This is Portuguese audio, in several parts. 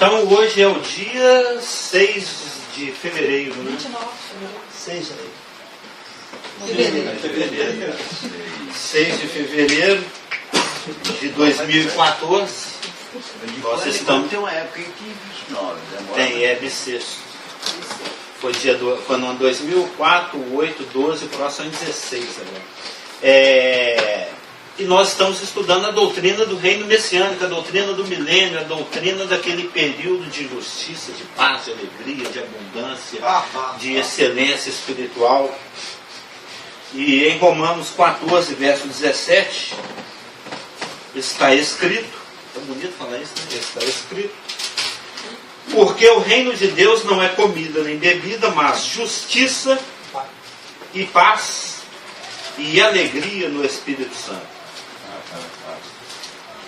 Então hoje é o dia 6 de fevereiro, né? 29. 6 de Fevereiro. 6 de fevereiro de 2014. Nós estamos... Tem uma época em que 29. Tem, bissexto. Foi no ano 2004, 8, 12, próximo 16 agora. E nós estamos estudando a doutrina do reino messiânico, a doutrina do milênio, a doutrina daquele período de justiça, de paz, de alegria, de abundância, de excelência espiritual. E em Romanos 14, verso 17, está escrito, é bonito falar isso, né? Está escrito: porque o reino de Deus não é comida nem bebida, mas justiça e paz e alegria no Espírito Santo.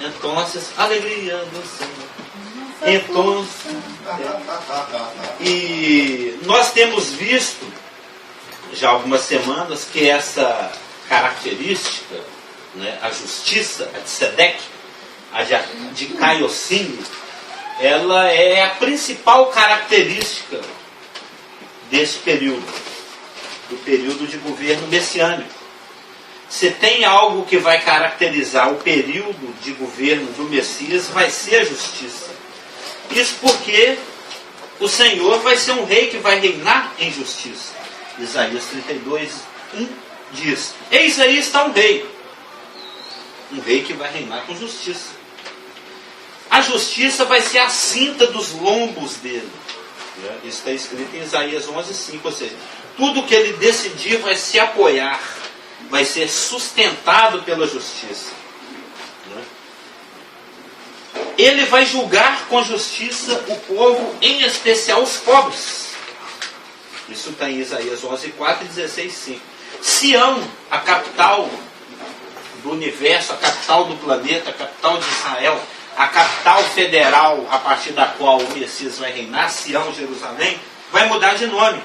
Então, alegria do Senhor. Então, e nós temos visto já há algumas semanas que essa característica, né, a justiça, a tzedek, a de Kaiosine, ela é a principal característica desse período, do período de governo messiânico. Se tem algo que vai caracterizar o período de governo do Messias, vai ser a justiça. Isso porque o Senhor vai ser um rei que vai reinar em justiça. Isaías 32, 1 diz: eis aí está um rei que vai reinar com justiça. A justiça vai ser a cinta dos lombos dele. Isso está escrito em Isaías 11, 5. Ou seja, tudo que ele decidir vai se apoiar, vai ser sustentado pela justiça. Ele vai julgar com justiça o povo, em especial os pobres. Isso está em Isaías 11, 4 e 16, 5. Sião, a capital do universo, a capital do planeta, a capital de Israel, a capital federal a partir da qual o Messias vai reinar, Sião, Jerusalém, vai mudar de nome.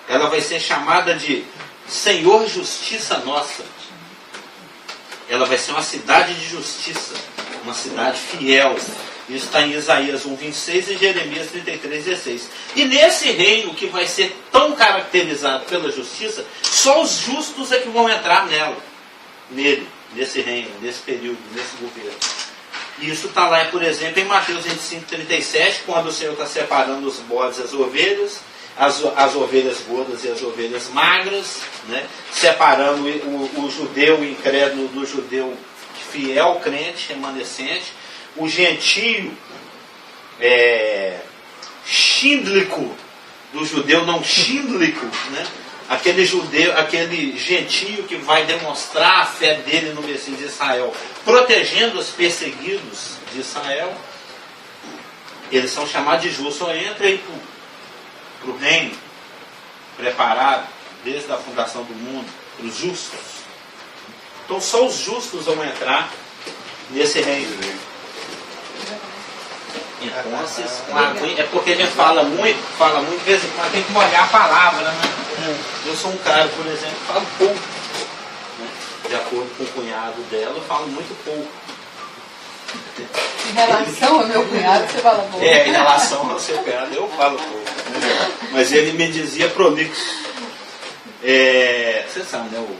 Ela vai ser chamada de Senhor Justiça Nossa. Ela vai ser uma cidade de justiça, uma cidade fiel. Isso está em Isaías 1, 26 e Jeremias 33, 16. E nesse reino que vai ser tão caracterizado pela justiça, só os justos é que vão entrar nele, nesse reino, nesse período, nesse governo. E isso está lá, por exemplo, em Mateus 25, 37, quando o Senhor está separando os bodes e as ovelhas, as ovelhas gordas e as ovelhas magras, né? Separando o judeu incrédulo do judeu fiel, crente, remanescente, o gentio xíndlico do judeu não xíndlico, né? Aquele gentio que vai demonstrar a fé dele no Messias de Israel, protegendo os perseguidos de Israel. Eles são chamados de justos. Só entra aí para o reino preparado desde a fundação do mundo, para os justos. Então só os justos vão entrar nesse reino. Então, é porque a gente fala muito, de vez em quando tem que molhar a palavra, né? Eu sou um cara, por exemplo, que falo pouco. Né? De acordo com o cunhado dela, eu falo muito pouco. Em relação ao meu cunhado, você fala pouco. Em relação ao seu cunhado, eu falo pouco. Mas ele me dizia prolixo. Você sabe, né? O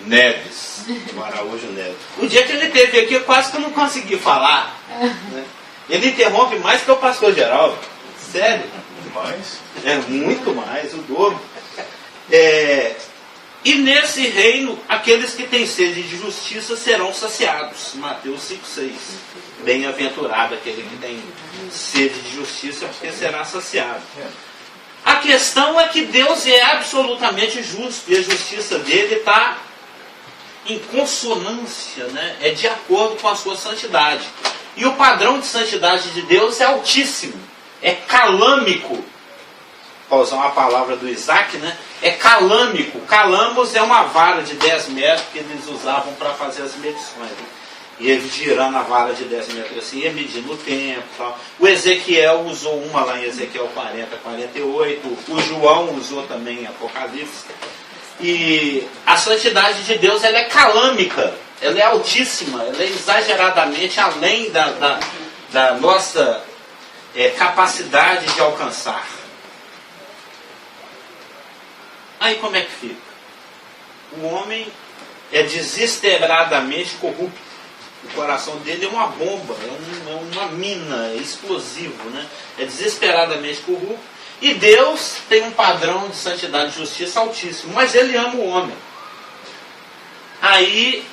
Neves, o Araújo Neves. O dia que ele esteve aqui, quase que eu não consegui falar. Né? Ele interrompe mais que o pastor Geraldo. Sério. Mais? Muito mais, o dobro. E nesse reino, aqueles que têm sede de justiça serão saciados. Mateus 5, 6. Bem-aventurado aquele que tem sede de justiça, porque será saciado. A questão é que Deus é absolutamente justo, e a justiça dele está em consonância, né? É de acordo com a sua santidade. E o padrão de santidade de Deus é altíssimo, é calâmico. Para usar uma palavra do Isaac, né? É calâmico. Calamos é uma vara de 10 metros que eles usavam para fazer as medições. E ele girando a vara de 10 metros assim, ia medindo o tempo. Tal. O Ezequiel usou uma lá em Ezequiel 40, 48. O João usou também em Apocalipse. E a santidade de Deus, ela é calâmica. Ela é altíssima. Ela é exageradamente além da nossa capacidade de alcançar. Aí como é que fica? O homem é desesperadamente corrupto. O coração dele é uma bomba, é uma mina, é explosivo, né? É desesperadamente corrupto. E Deus tem um padrão de santidade e justiça altíssimo, mas Ele ama o homem. Aí,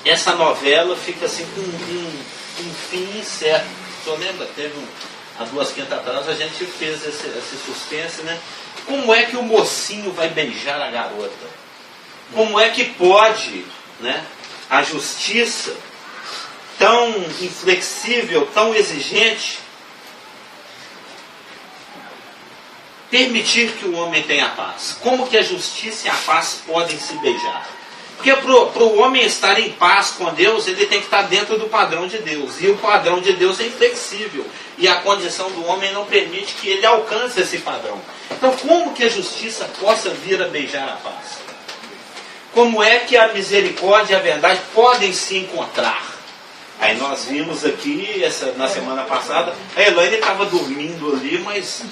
essa novela fica assim com um fim incerto. O senhor lembra? Teve há 2 quintas atrás, a gente fez esse suspense, né? Como é que o mocinho vai beijar a garota? Como é que pode, né, a justiça tão inflexível, tão exigente, permitir que o homem tenha paz? Como que a justiça e a paz podem se beijar? Porque para o homem estar em paz com Deus, ele tem que estar dentro do padrão de Deus. E o padrão de Deus é inflexível. E a condição do homem não permite que ele alcance esse padrão. Então, como que a justiça possa vir a beijar a paz? Como é que a misericórdia e a verdade podem se encontrar? Aí nós vimos aqui, na semana passada, a Elaine estava dormindo ali, mas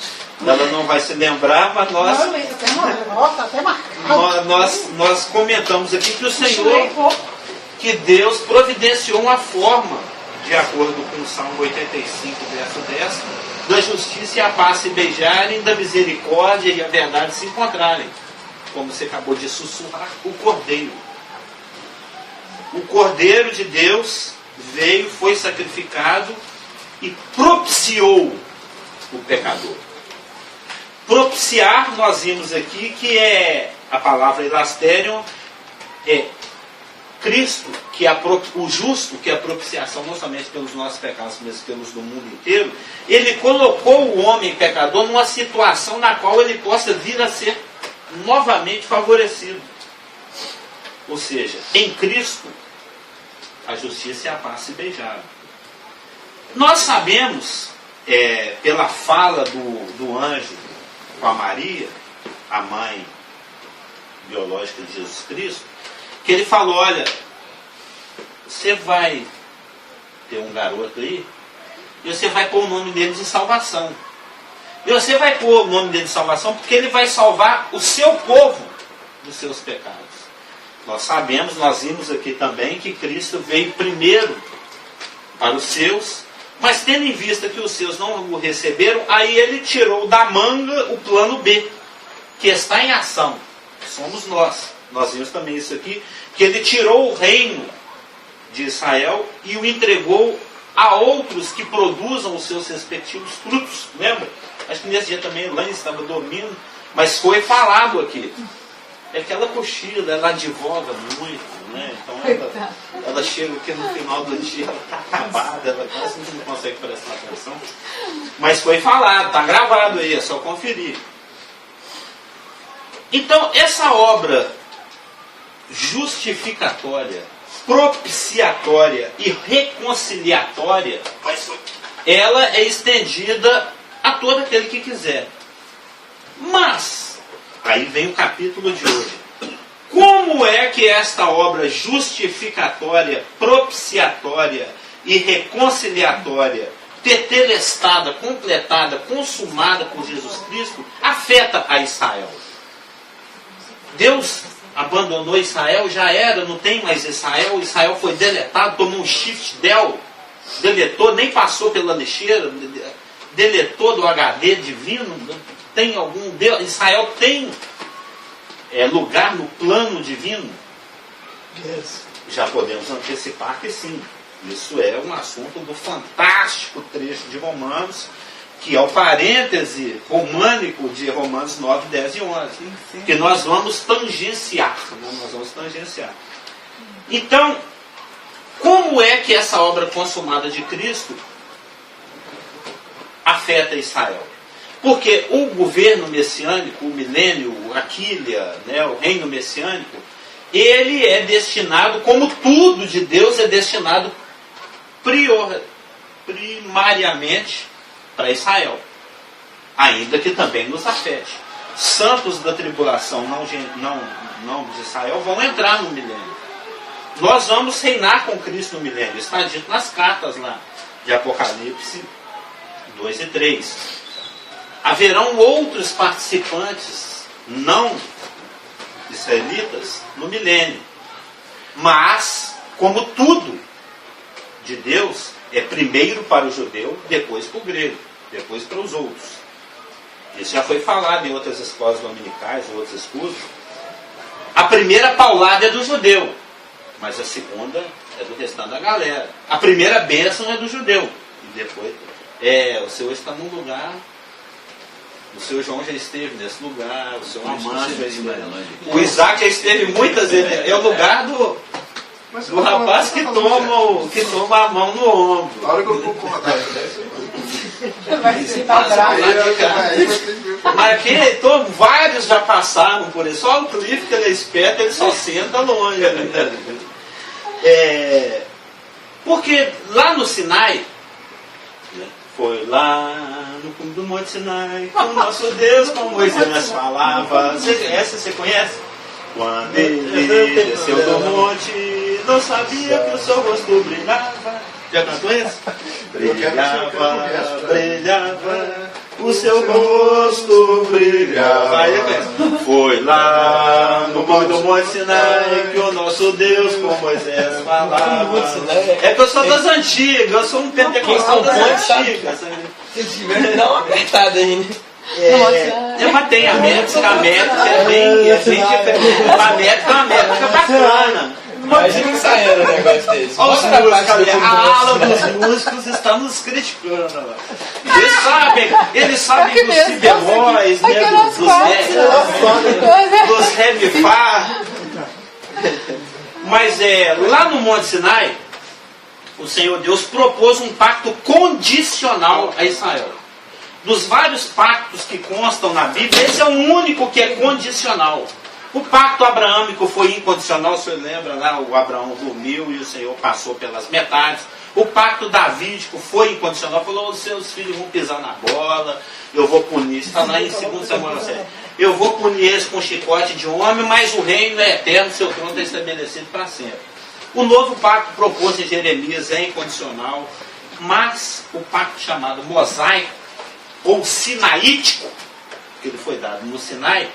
ela não vai se lembrar, mas nós comentamos aqui que o Senhor, que Deus providenciou uma forma, de acordo com o Salmo 85, verso 10, da justiça e a paz se beijarem, da misericórdia e a verdade se encontrarem. Como você acabou de sussurrar, o Cordeiro. O Cordeiro de Deus veio, foi sacrificado e propiciou o pecador. Propiciar, nós vimos aqui que é a palavra elasterion, é Cristo, que é o justo, que é a propiciação não somente pelos nossos pecados, mas pelos do mundo inteiro. Ele colocou o homem pecador numa situação na qual ele possa vir a ser novamente favorecido. Ou seja, em Cristo, a justiça e a paz se beijaram. Nós sabemos, pela fala do anjo com a Maria, a mãe biológica de Jesus Cristo, que ele falou: olha, você vai ter um garoto aí, e você vai pôr o nome dele de salvação. E você vai pôr o nome dele de salvação porque ele vai salvar o seu povo dos seus pecados. Nós sabemos, nós vimos aqui também que Cristo veio primeiro para os seus, mas tendo em vista que os seus não o receberam, aí ele tirou da manga o plano B, que está em ação. Somos nós. Nós vimos também isso aqui, que ele tirou o reino de Israel e o entregou a outros que produzam os seus respectivos frutos. Lembra? Acho que nesse dia também Elaine estava dormindo, mas foi falado aqui. É que ela cochila, ela advoga muito, né? Então ela chega aqui no final do dia, ela está acabada, ela quase não consegue prestar atenção. Mas foi falado, está gravado aí, é só conferir. Então, essa obra justificatória, propiciatória e reconciliatória, ela é estendida a todo aquele que quiser. Mas, aí vem o capítulo de hoje. Como é que esta obra justificatória, propiciatória e reconciliatória, tetelestada, completada, consumada por Jesus Cristo, afeta a Israel? Deus abandonou Israel, já era, não tem mais Israel. Israel foi deletado, tomou um shift del, deletou, nem passou pela lixeira, deletou do HD divino. Tem algum Deus? Israel tem lugar no plano divino? Yes. Já podemos antecipar que sim. Isso é um assunto do fantástico trecho de Romanos, que é o parêntese românico de Romanos 9, 10 e 11. Sim. Que nós vamos tangenciar. Né? Nós vamos tangenciar. Então, como é que essa obra consumada de Cristo afeta Israel? Porque o governo messiânico, o milênio, a quília, né, o reino messiânico, ele é destinado, como tudo de Deus, é destinado primariamente para Israel, ainda que também nos afete. Santos da tribulação não de Israel vão entrar no milênio. Nós vamos reinar com Cristo no milênio. Está dito nas cartas lá de Apocalipse 2 e 3. Haverão outros participantes não israelitas no milênio. Mas, como tudo de Deus, é primeiro para o judeu, depois para o grego, depois para os outros. Isso já foi falado em outras escolas dominicais, em outros estudos. A primeira paulada é do judeu, mas a segunda é do restante da galera. A primeira bênção é do judeu. E depois, o Senhor está num lugar, o Senhor João já esteve nesse lugar, o Senhor Amâncio já esteve. O Isaac já esteve muitas vezes. É o lugar do rapaz que toma a mão no ombro. A hora que eu vou contar, Vai ficar bravo. Mas aqui, vários já passaram por isso. Só o Cliff, que ele é esperto, ele só senta longe. Porque lá no Sinai, foi lá no cume do Monte Sinai, com o nosso Deus, com Moisés falava. Essa você conhece? Quando ele desceu do monte, não sabia que o seu rosto brilhava. Já cantou isso? Brilhava, o seu rosto brilhava. Foi lá no do Monte Sinai que o nosso Deus com Moisés falava. É que eu sou das antigas, eu sou um pentecostal das antigas. Vocês tiveram que dar uma apertada aí, né? Mas tem a métrica é bem diferente. A métrica é uma métrica bacana. Imagina ensaiando um negócio desse. Olha os músicos, a ala dos músicos está nos criticando. Eles sabem dos si bemóis, dos ré mi fá. Mas lá no Monte Sinai, o Senhor Deus propôs um pacto condicional a Israel. Dos vários pactos que constam na Bíblia, esse é o único que é condicional. O pacto abraâmico foi incondicional, o senhor lembra lá, o Abraão dormiu e o Senhor passou pelas metades. O pacto davídico foi incondicional, falou, os seus filhos vão pisar na bola, eu vou punir, está lá em 2 Samuel 7. Eu vou punir eles com chicote de homem, mas o reino é eterno, seu trono é estabelecido para sempre. O novo pacto proposto em Jeremias é incondicional, mas o pacto chamado mosaico, ou sinaítico, que ele foi dado no Sinai,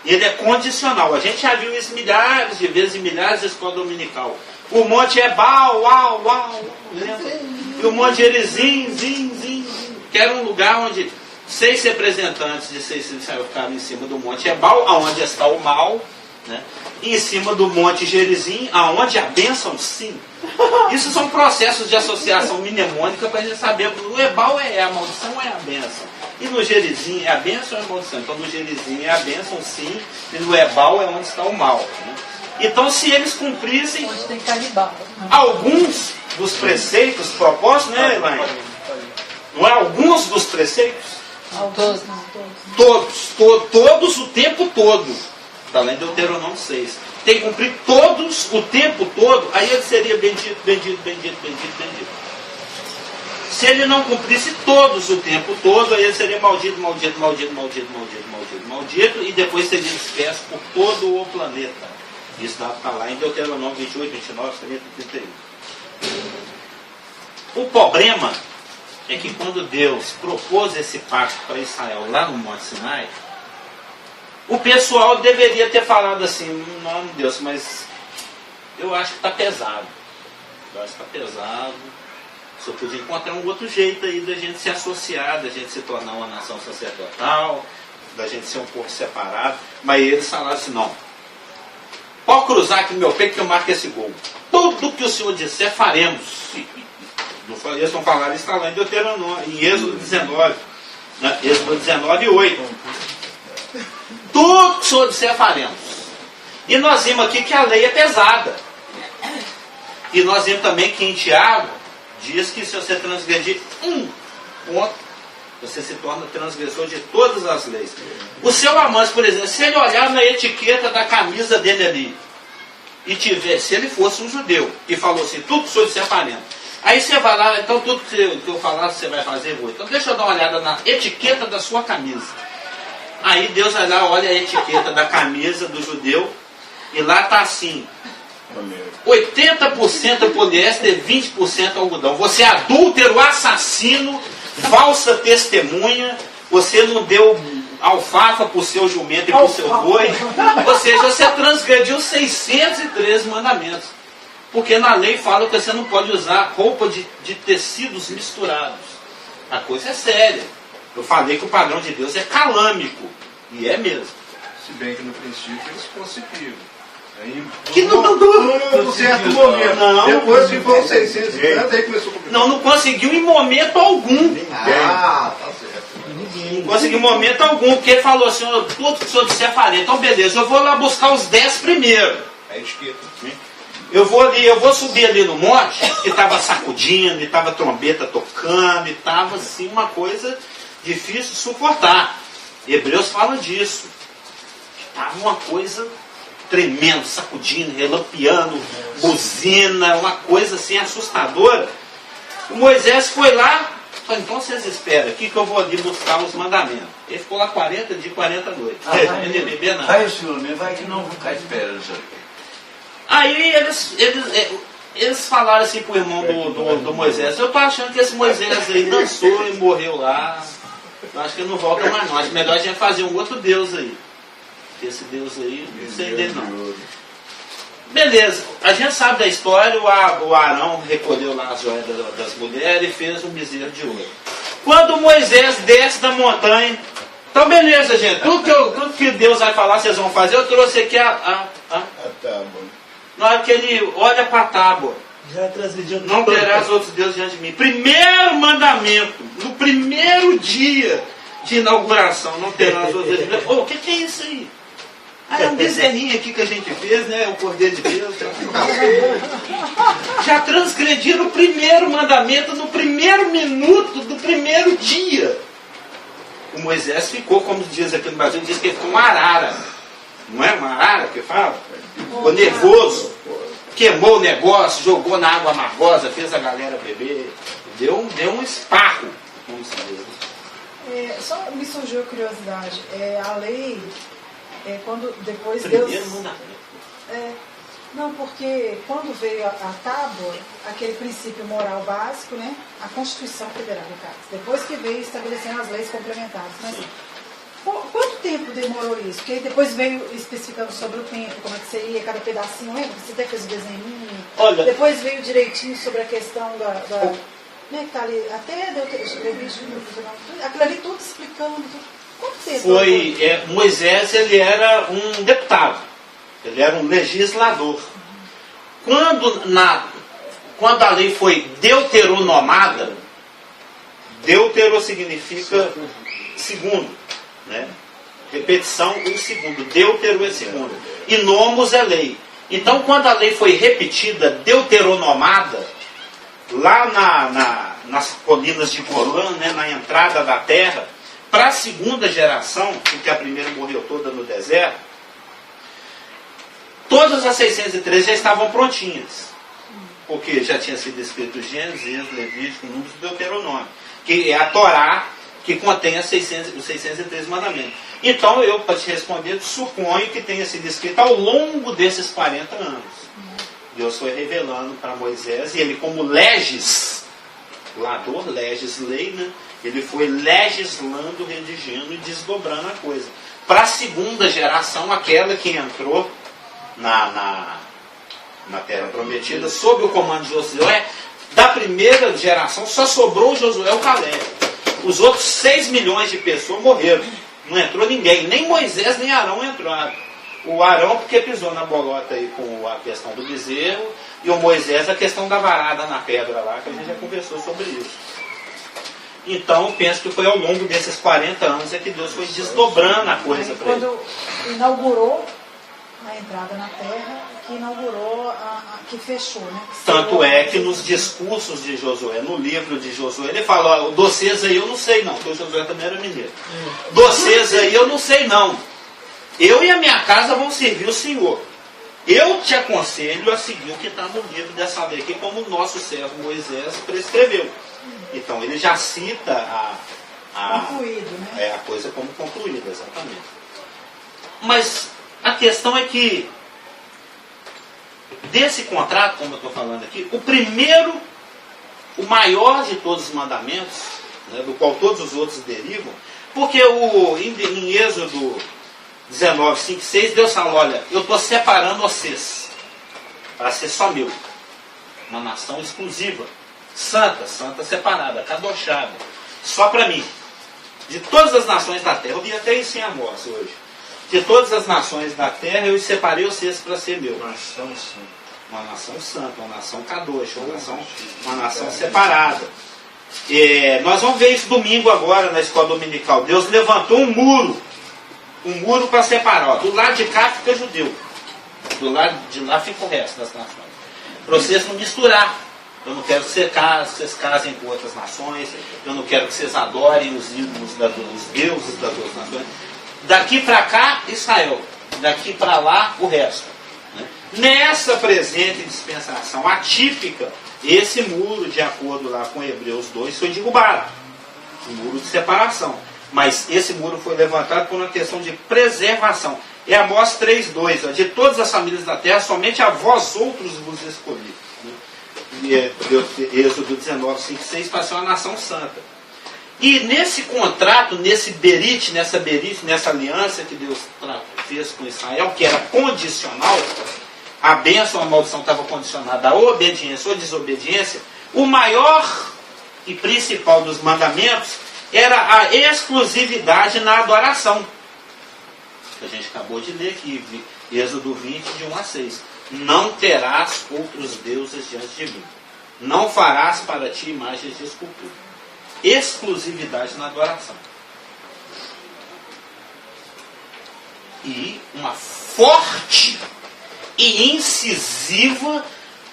ele é condicional. A gente já viu isso milhares de vezes em milhares de escolas dominical. O monte é Baal, uau, uau, lembra? E o monte Gerizim, zim, que era um lugar onde 6 representantes de 6 filhos de Israel ficaram em cima do monte Ebal, aonde está o mal, né? E em cima do monte Gerizim, aonde a bênção sim. Isso são processos de associação mnemônica para a gente saber. O Ebal é a maldição ou é a bênção? E no Gerizim é a bênção ou é a maldição? Então no Gerizim é a bênção sim, e no Ebal é onde está o mal, né? Então se eles cumprissem alguns dos preceitos propostos, né, Elaine? Não é alguns dos preceitos? Todos o tempo todo. Está lá em Deuteronômio 6. Tem que cumprir todos o tempo todo, aí ele seria bendito. Se ele não cumprisse todos o tempo todo, aí ele seria maldito, e depois seria disperso por todo o planeta. Isso está lá em Deuteronômio 28, 29, 30, 31. O problema é que quando Deus propôs esse pacto para Israel lá no Monte Sinai, o pessoal deveria ter falado assim, não, Deus, mas eu acho que está pesado. Só podia encontrar um outro jeito aí da gente se associar, da gente se tornar uma nação sacerdotal, da gente ser um povo separado. Mas eles falaram assim, não. Pode cruzar aqui no meu peito que eu marco esse gol. Tudo que o Senhor disser, faremos. Eles não falaram isso, está lá em Deuteronômio, em Êxodo 19. Né? Êxodo 19, 8. Tudo que o Senhor disser, faremos. E nós vimos aqui que a lei é pesada. E nós vimos também que em Tiago diz que se você transgredir um ponto, você se torna transgressor de todas as leis. O seu amante, por exemplo, se ele olhar na etiqueta da camisa dele ali, e tiver, se ele fosse um judeu, e falou assim, tudo que o Senhor disser, faremos. Aí você vai lá, então tudo que eu falar, você vai fazer, vou. Então deixa eu dar uma olhada na etiqueta da sua camisa. Aí Deus vai lá, olha a etiqueta da camisa do judeu, e lá está assim, 80% poliéster, 20% algodão. Você é adúltero, assassino, falsa testemunha, você não deu alfafa para o seu jumento e para o seu boi, ou seja, você transgrediu 613 mandamentos. Porque na lei fala que você não pode usar roupa de tecidos misturados. A coisa é séria. Eu falei que o padrão de Deus é calâmico, e é mesmo. Se bem que no princípio eles conseguiram. Aí, Que não durou num certo momento. Não. Depois que foi 600 aí começou a complicar. não conseguiu em momento algum. Ah, tá certo. Não conseguiu em momento algum, porque ele falou assim, tudo que o senhor disser farei. Então beleza, eu vou lá buscar os 10 primeiro. É etiqueta. Eu vou subir ali no monte, que estava sacudindo, e estava trombeta tocando, e estava assim uma coisa difícil de suportar. Hebreus fala disso. Estava uma coisa tremenda, sacudindo, relampeando, buzina, uma coisa assim assustadora. O Moisés foi lá, falou, então vocês esperam aqui que eu vou ali buscar os mandamentos. Ele ficou lá 40 dias, 40 noites. Não ia beber nada. Vai, senhor, vai que não vou ficar esperando, senhor. Aí eles falaram assim pro irmão do Moisés, eu tô achando que esse Moisés aí dançou e morreu lá. Eu acho que ele não volta mais não. Acho melhor a gente fazer um outro Deus aí. Porque esse Deus aí, não sei dele não. Beleza, a gente sabe da história, o Arão recolheu lá as joias das mulheres e fez um bezerro de ouro. Quando Moisés desce da montanha, então beleza gente, tudo que Deus vai falar vocês vão fazer, eu trouxe aqui a tábua. Na hora que ele olha para a tábua, Já transgrediu não terás outros deuses diante de mim. Primeiro mandamento, no primeiro dia de inauguração, não terás outros deuses. Oh, o que é isso aí? Ah, é um bezerrinho aqui que a gente fez, né? O Cordeiro de Deus. Já transgrediram o primeiro mandamento no primeiro minuto do primeiro dia. O Moisés ficou, como diz aqui no Brasil, diz que ele ficou uma arara. Não é uma arara que fala? Ficou nervoso, queimou o negócio, jogou na água amargosa, fez a galera beber, deu um esparro. Só me surgiu a curiosidade. A lei, quando depois Primeiro Deus... mandamento. Não, porque quando veio a tábua, aquele princípio moral básico, né? A Constituição Federal, no caso. Depois que veio estabelecendo as leis complementares. Mas quanto tempo demorou isso? Porque aí depois veio especificando sobre o tempo, como é que seria cada pedacinho, lembra? Você até fez o desenho. Olha, depois veio direitinho sobre a questão da né, que tá ali, até deu aquilo ali tudo explicando. Quanto tempo? Moisés, ele era um deputado, ele era um legislador. Quando a lei foi deuteronomada, deutero significa segundo. Né? Repetição, um segundo. Deutero é segundo. E nomos é lei. Então, quando a lei foi repetida, deuteronomada, lá nas colinas de Golã, né, na entrada da terra, para a segunda geração, porque a primeira morreu toda no deserto, todas as 613 já estavam prontinhas. Porque já tinha sido escrito Gênesis, Levítico, Números e Deuteronômio, que é a Torá, que contém os 613 mandamentos. Então, eu, para te responder, suponho que tenha sido escrito ao longo desses 40 anos. Deus foi revelando para Moisés, e ele como legislador, lei, né? Ele foi legislando, redigindo e desdobrando a coisa. Para a segunda geração, aquela que entrou na Terra Prometida, sob o comando de Josué, da primeira geração, só sobrou Josué e o Caleb. Os outros 6 milhões de pessoas morreram. Não entrou ninguém. Nem Moisés, nem Arão entraram. O Arão porque pisou na bolota aí com a questão do bezerro. E o Moisés a questão da varada na pedra lá, que a gente já conversou sobre isso. Então, penso que foi ao longo desses 40 anos que Deus foi desdobrando a coisa para ele. Quando inaugurou a entrada na terra, que inaugurou, que fechou, né? Tanto é que nos discursos de Josué, no livro de Josué, ele fala, vocês aí eu não sei não, porque o Josué também era mineiro. Vocês aí eu não sei não. Eu e a minha casa vão servir o Senhor. Eu te aconselho a seguir o que está no livro dessa lei aqui, como o nosso servo Moisés prescreveu. Então ele já cita concluído, né? A coisa como concluída, exatamente. Mas a questão é que desse contrato, como eu estou falando aqui, o maior de todos os mandamentos né, do qual todos os outros derivam, porque em Êxodo 19, 5, 6, Deus fala, olha, eu estou separando vocês para ser só meu. Uma nação exclusiva, santa, separada, cadochada, só para mim. De todas as nações da terra, eu vi até isso em Amós hoje. De todas as nações da terra, eu separei vocês para ser meu. Nação santa. Uma nação santa, uma nação kadosh, uma nação separada. Nós vamos ver isso domingo agora na escola dominical. Deus levantou um muro para separar. Ó. Do lado de cá fica judeu, do lado de lá fica o resto das nações. Para vocês não misturar. Eu não quero que vocês casem com outras nações. Eu não quero que vocês adorem os ídolos dos deuses das outras nações. Daqui para cá, Israel. Daqui para lá, o resto. Né? Nessa presente dispensação atípica, esse muro, de acordo lá com Hebreus 2, foi derrubado. Um muro de separação. Mas esse muro foi levantado por uma questão de preservação. É Amós 3:2. De todas as famílias da terra, somente a vós outros vos escolhi. Êxodo 19, 5, 6, para ser uma nação santa. E nesse contrato, nessa aliança que Deus fez com Israel, que era condicional, a bênção, a maldição estava condicionada à obediência ou desobediência, o maior e principal dos mandamentos era a exclusividade na adoração. Que a gente acabou de ler aqui, Êxodo 20, de 1 a 6. Não terás outros deuses diante de mim. Não farás para ti imagens de escultura. Exclusividade na adoração. E uma forte e incisiva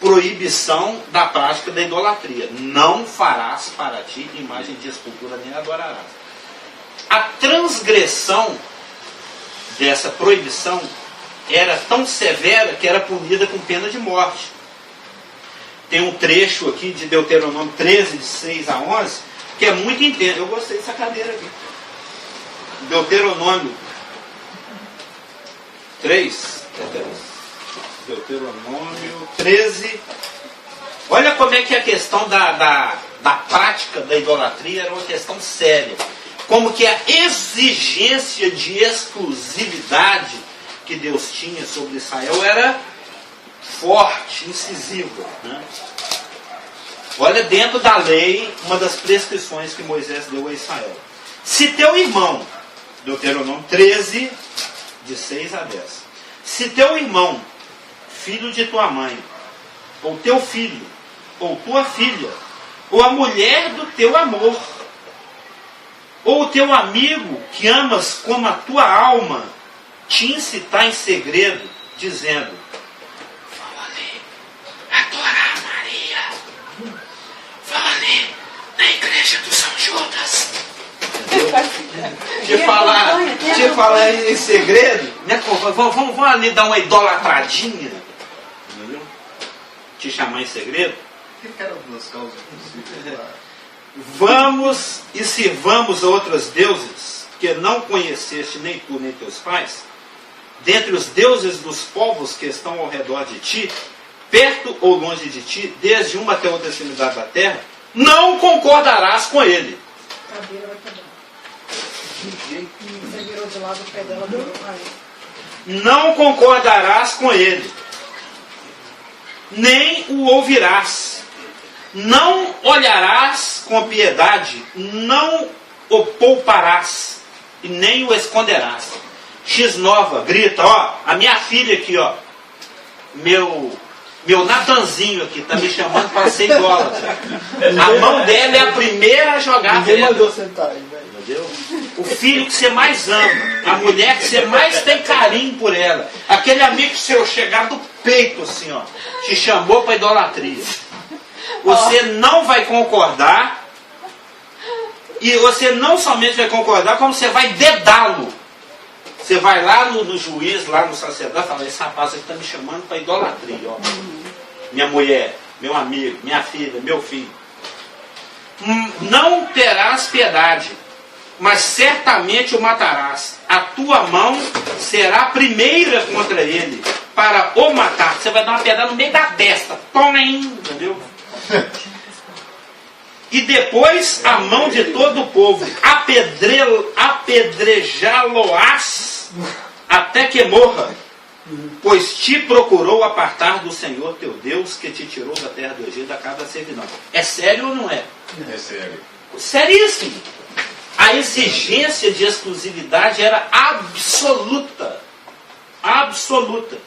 proibição da prática da idolatria. Não farás para ti imagem de escultura, nem adorarás. A transgressão dessa proibição era tão severa que era punida com pena de morte. Tem um trecho aqui de Deuteronômio 13, de 6 a 11, que é muito intenso. Eu gostei dessa cadeira aqui. Deuteronômio 3. Deuteronômio 13. Olha como é que a questão da prática da idolatria era uma questão séria. Como que a exigência de exclusividade que Deus tinha sobre Israel era forte, incisiva. Né? Olha, dentro da lei, uma das prescrições que Moisés deu a Israel. Se teu irmão, Deuteronômio 13, de 6 a 10. Se teu irmão, filho de tua mãe, ou teu filho, ou tua filha, ou a mulher do teu amor, ou o teu amigo que amas como a tua alma, te incitar em segredo, dizendo: vamos ali adorar a Maria, vamos ali na igreja do São Judas. Te falar em segredo, né? Vamos ali dar uma idolatradinha, entendeu? Te chamar em segredo. Que eram duas causas possíveis. Vamos e sirvamos a outros deuses que não conheceste nem tu nem teus pais, dentre os deuses dos povos que estão ao redor de ti, perto ou longe de ti, desde uma até outra extremidade da terra, não concordarás com ele. A cadeira vai quebrar. Você virou de lado, o pé dela virou. Não concordarás com ele, nem o ouvirás. Não olharás com piedade, não o pouparás, e nem o esconderás. X nova, grita, ó, a minha filha aqui, ó, meu Natanzinho aqui, tá me chamando para ser idólatra. A mão dela é a primeira a jogar a Ninguém pedra. mandou sentar aí, velho. Entendeu? O filho que você mais ama, a mulher que você mais tem carinho por ela, aquele amigo seu chegar do peito assim, ó, te chamou para idolatria. Você não vai concordar, e você não somente vai concordar, como você vai dedá-lo. Você vai lá no juiz, lá no sacerdote, e fala: esse rapaz está me chamando para idolatria, ó. Minha mulher, meu amigo, minha filha, meu filho. Não terás piedade, mas certamente o matarás. A tua mão será a primeira contra ele, para o matar. Você vai dar uma pedrada no meio da testa. Toma, entendeu? E depois a mão de todo o povo apedrejá-lo-ás até que morra, pois te procurou apartar do Senhor teu Deus, que te tirou da terra do Egito, da casa da servidão. É sério ou não é? É sério. Seríssimo. A exigência de exclusividade era absoluta. Absoluta.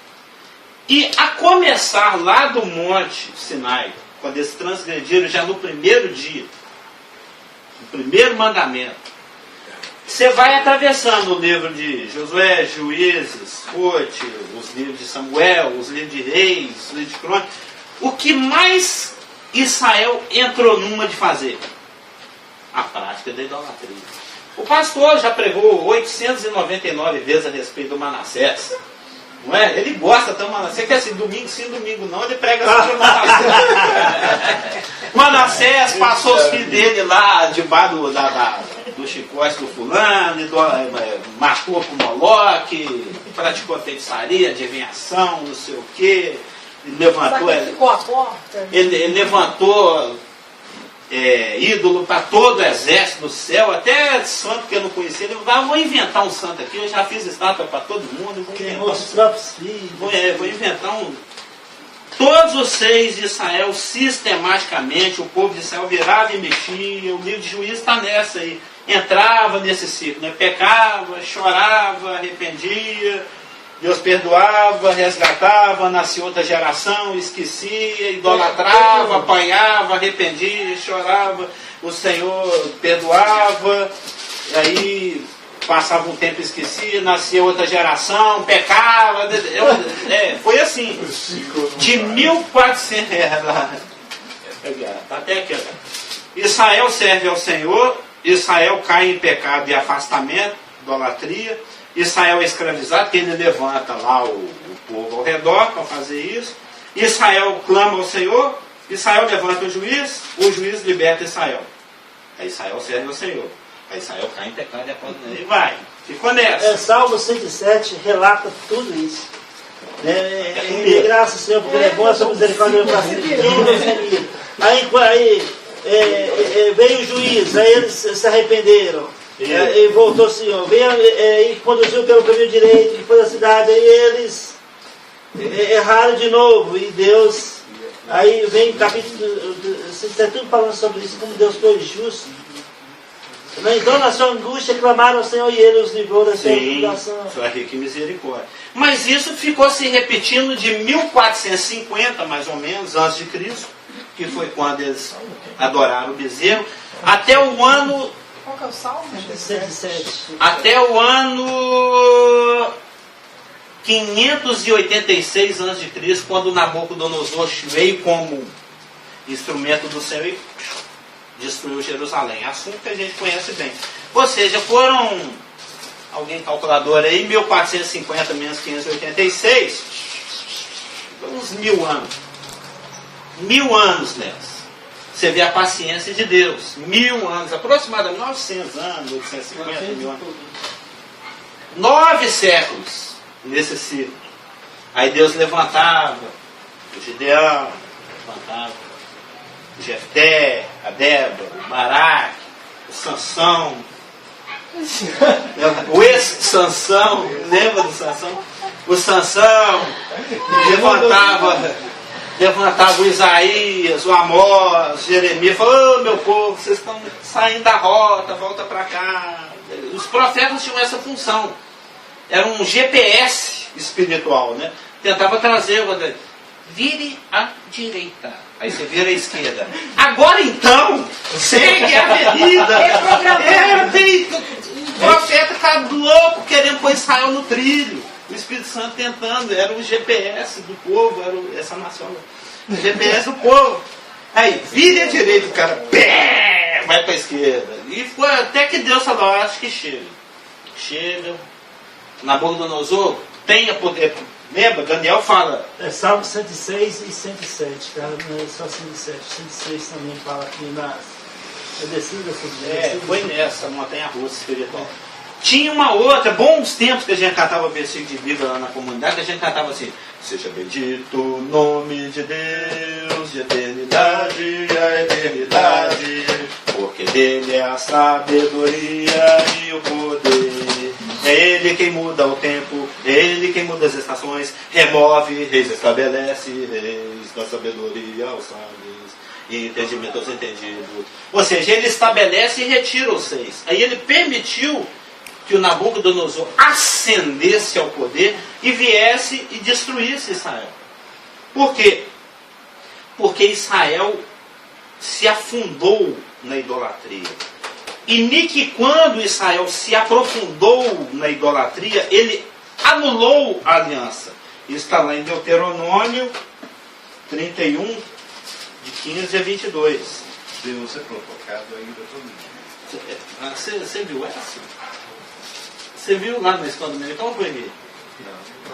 E a começar lá do Monte Sinai, quando eles transgrediram já no primeiro dia, no primeiro mandamento, você vai atravessando o livro de Josué, Juízes, Ruth, os livros de Samuel, os livros de Reis, os livros de Crônicas. O que mais Israel entrou numa de fazer? A prática da idolatria. O pastor já pregou 899 vezes a respeito do Manassés. Não é? Ele gosta tanto do Manassés, que assim, domingo sim, domingo não, ele prega sobre o Manassés. Manassés passou os filhos dele lá debaixo do chicote do fulano, marcou com Moloque, praticou feitiçaria, adivinhação, não sei o quê, levantou. Sacrificou a porta. Ele levantou ídolo para todo o exército do céu, até santo que eu não conhecia. Ele falou, vou inventar um santo aqui, eu já fiz estátua para todo mundo. Queimou os próprios filhos. Vou inventar um. Todos os seis de Israel, sistematicamente, o povo de Israel virava e mexia. O livro de Juízes está nessa aí. Entrava nesse ciclo, né? Pecava, chorava, arrependia, Deus perdoava, resgatava, nascia outra geração, esquecia, idolatrava, apanhava, arrependia, chorava, o Senhor perdoava, e aí passava um tempo e esquecia, nascia outra geração, pecava, foi assim, de 1400, tá até aqui, Israel serve ao Senhor, Israel cai em pecado e afastamento, idolatria, Israel é escravizado, porque ele levanta lá o povo ao redor para fazer isso. Israel clama ao Senhor, Israel levanta o juiz liberta Israel. Aí Israel serve ao Senhor. Aí Israel cai em pecado e vai. Ficou nessa. Salmo 107 relata tudo isso. Graças ao Senhor, porque ele é bom, a sua misericórdia para sempre. Aí veio o juiz, aí eles se arrependeram. E voltou o Senhor, e conduziu pelo caminho direito, que foi da cidade, aí eles erraram de novo, e Deus, aí vem o capítulo, você está tudo falando sobre isso, como Deus foi justo. Então na sua angústia clamaram ao Senhor e Ele os livrou da sua tribulação. Sua rica misericórdia. Mas isso ficou se repetindo de 1450, mais ou menos, antes de Cristo, que foi quando eles adoraram o bezerro, até o ano... Qual que é o salmo? 107. Até o ano 586 a.C., quando Nabucodonosor veio como instrumento do céu e destruiu Jerusalém. Assunto que a gente conhece bem. Ou seja, foram, alguém calculador aí, 1450 menos 586, uns 1000 anos. 1000 anos nessa. Você vê a paciência de Deus. 1000 anos, aproximadamente 900 anos, 850 mil anos. 9 séculos nesse ciclo. Aí Deus levantava o Gideão, levantava o Jefté, a Débora, o Baraque, o Sansão, o ex-Sansão, lembra do Sansão? O Sansão levantava o Isaías, o Amós, Jeremias, falou, meu povo, vocês estão saindo da rota, volta para cá. Os profetas tinham essa função. Era um GPS espiritual, né? Tentava trazer, vire à direita. Aí você vira à esquerda. Agora então, segue a avenida. O profeta está louco querendo pôr Israel no trilho. O Espírito Santo tentando, era o GPS do povo, era essa nação, o GPS do povo. Aí, vira à direita, o cara, vai para a esquerda. E foi até que Deus falou, acho que chega. Chega. Nabucodonosor, tenha poder. Lembra? Daniel fala. Salmo 106 e 107, tá? Não é só 107. 106 também fala aqui na descida sobre foi nessa montanha russa espiritual. Tinha uma outra, bons tempos que a gente cantava versículo de Bíblia lá na comunidade, a gente cantava assim, seja bendito o nome de Deus, de eternidade a eternidade. Porque dele é a sabedoria e o poder. É ele quem muda o tempo, é ele quem muda as estações, remove, reis estabelece, reis da sabedoria aos sábios, e entendimento aos entendidos. Ou seja, ele estabelece e retira os reis. Aí ele permitiu que o Nabucodonosor ascendesse ao poder e viesse e destruísse Israel. Por quê? Porque Israel se afundou na idolatria. E que quando Israel se aprofundou na idolatria, ele anulou a aliança. Isso está lá em Deuteronômio 31, de 15 a 22. Deus é provocado ainda por mim. Você viu essa? Você viu lá na escola dominical ou foi aqui?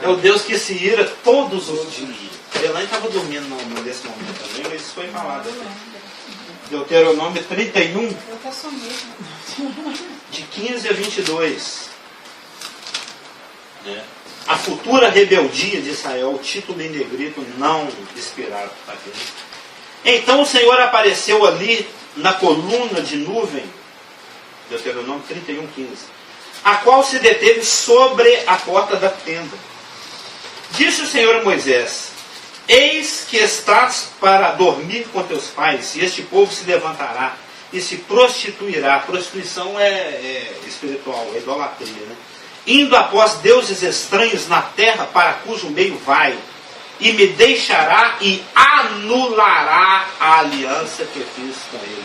É o Deus que se ira todos os dias. Elaine estava dormindo nesse momento também, mas isso foi falado aqui. Deuteronômio 31, de 15 a 22. A futura rebeldia de Israel, o título em negrito não inspirado. Tá aqui. Então o Senhor apareceu ali na coluna de nuvem, Deuteronômio 31, 15, a qual se deteve sobre a porta da tenda. Disse o Senhor a Moisés: eis que estás para dormir com teus pais, e este povo se levantará e se prostituirá. Prostituição é espiritual, é idolatria, né? Indo após deuses estranhos na terra, para cujo meio vai, e me deixará e anulará a aliança que fiz com ele.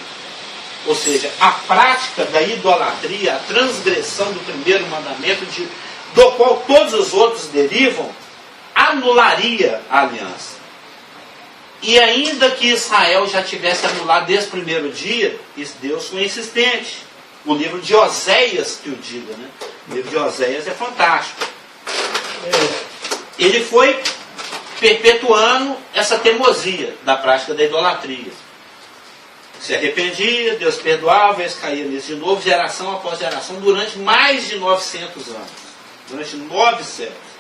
Ou seja, a prática da idolatria, a transgressão do primeiro mandamento, do qual todos os outros derivam, anularia a aliança. E ainda que Israel já tivesse anulado desde o primeiro dia, Deus foi insistente. O livro de Oséias que o diga, né? O livro de Oséias é fantástico. Ele foi perpetuando essa teimosia da prática da idolatria. Se arrependia, Deus perdoava, eles caíam nisso de novo, geração após geração, durante mais de 900 anos. Durante 9 séculos.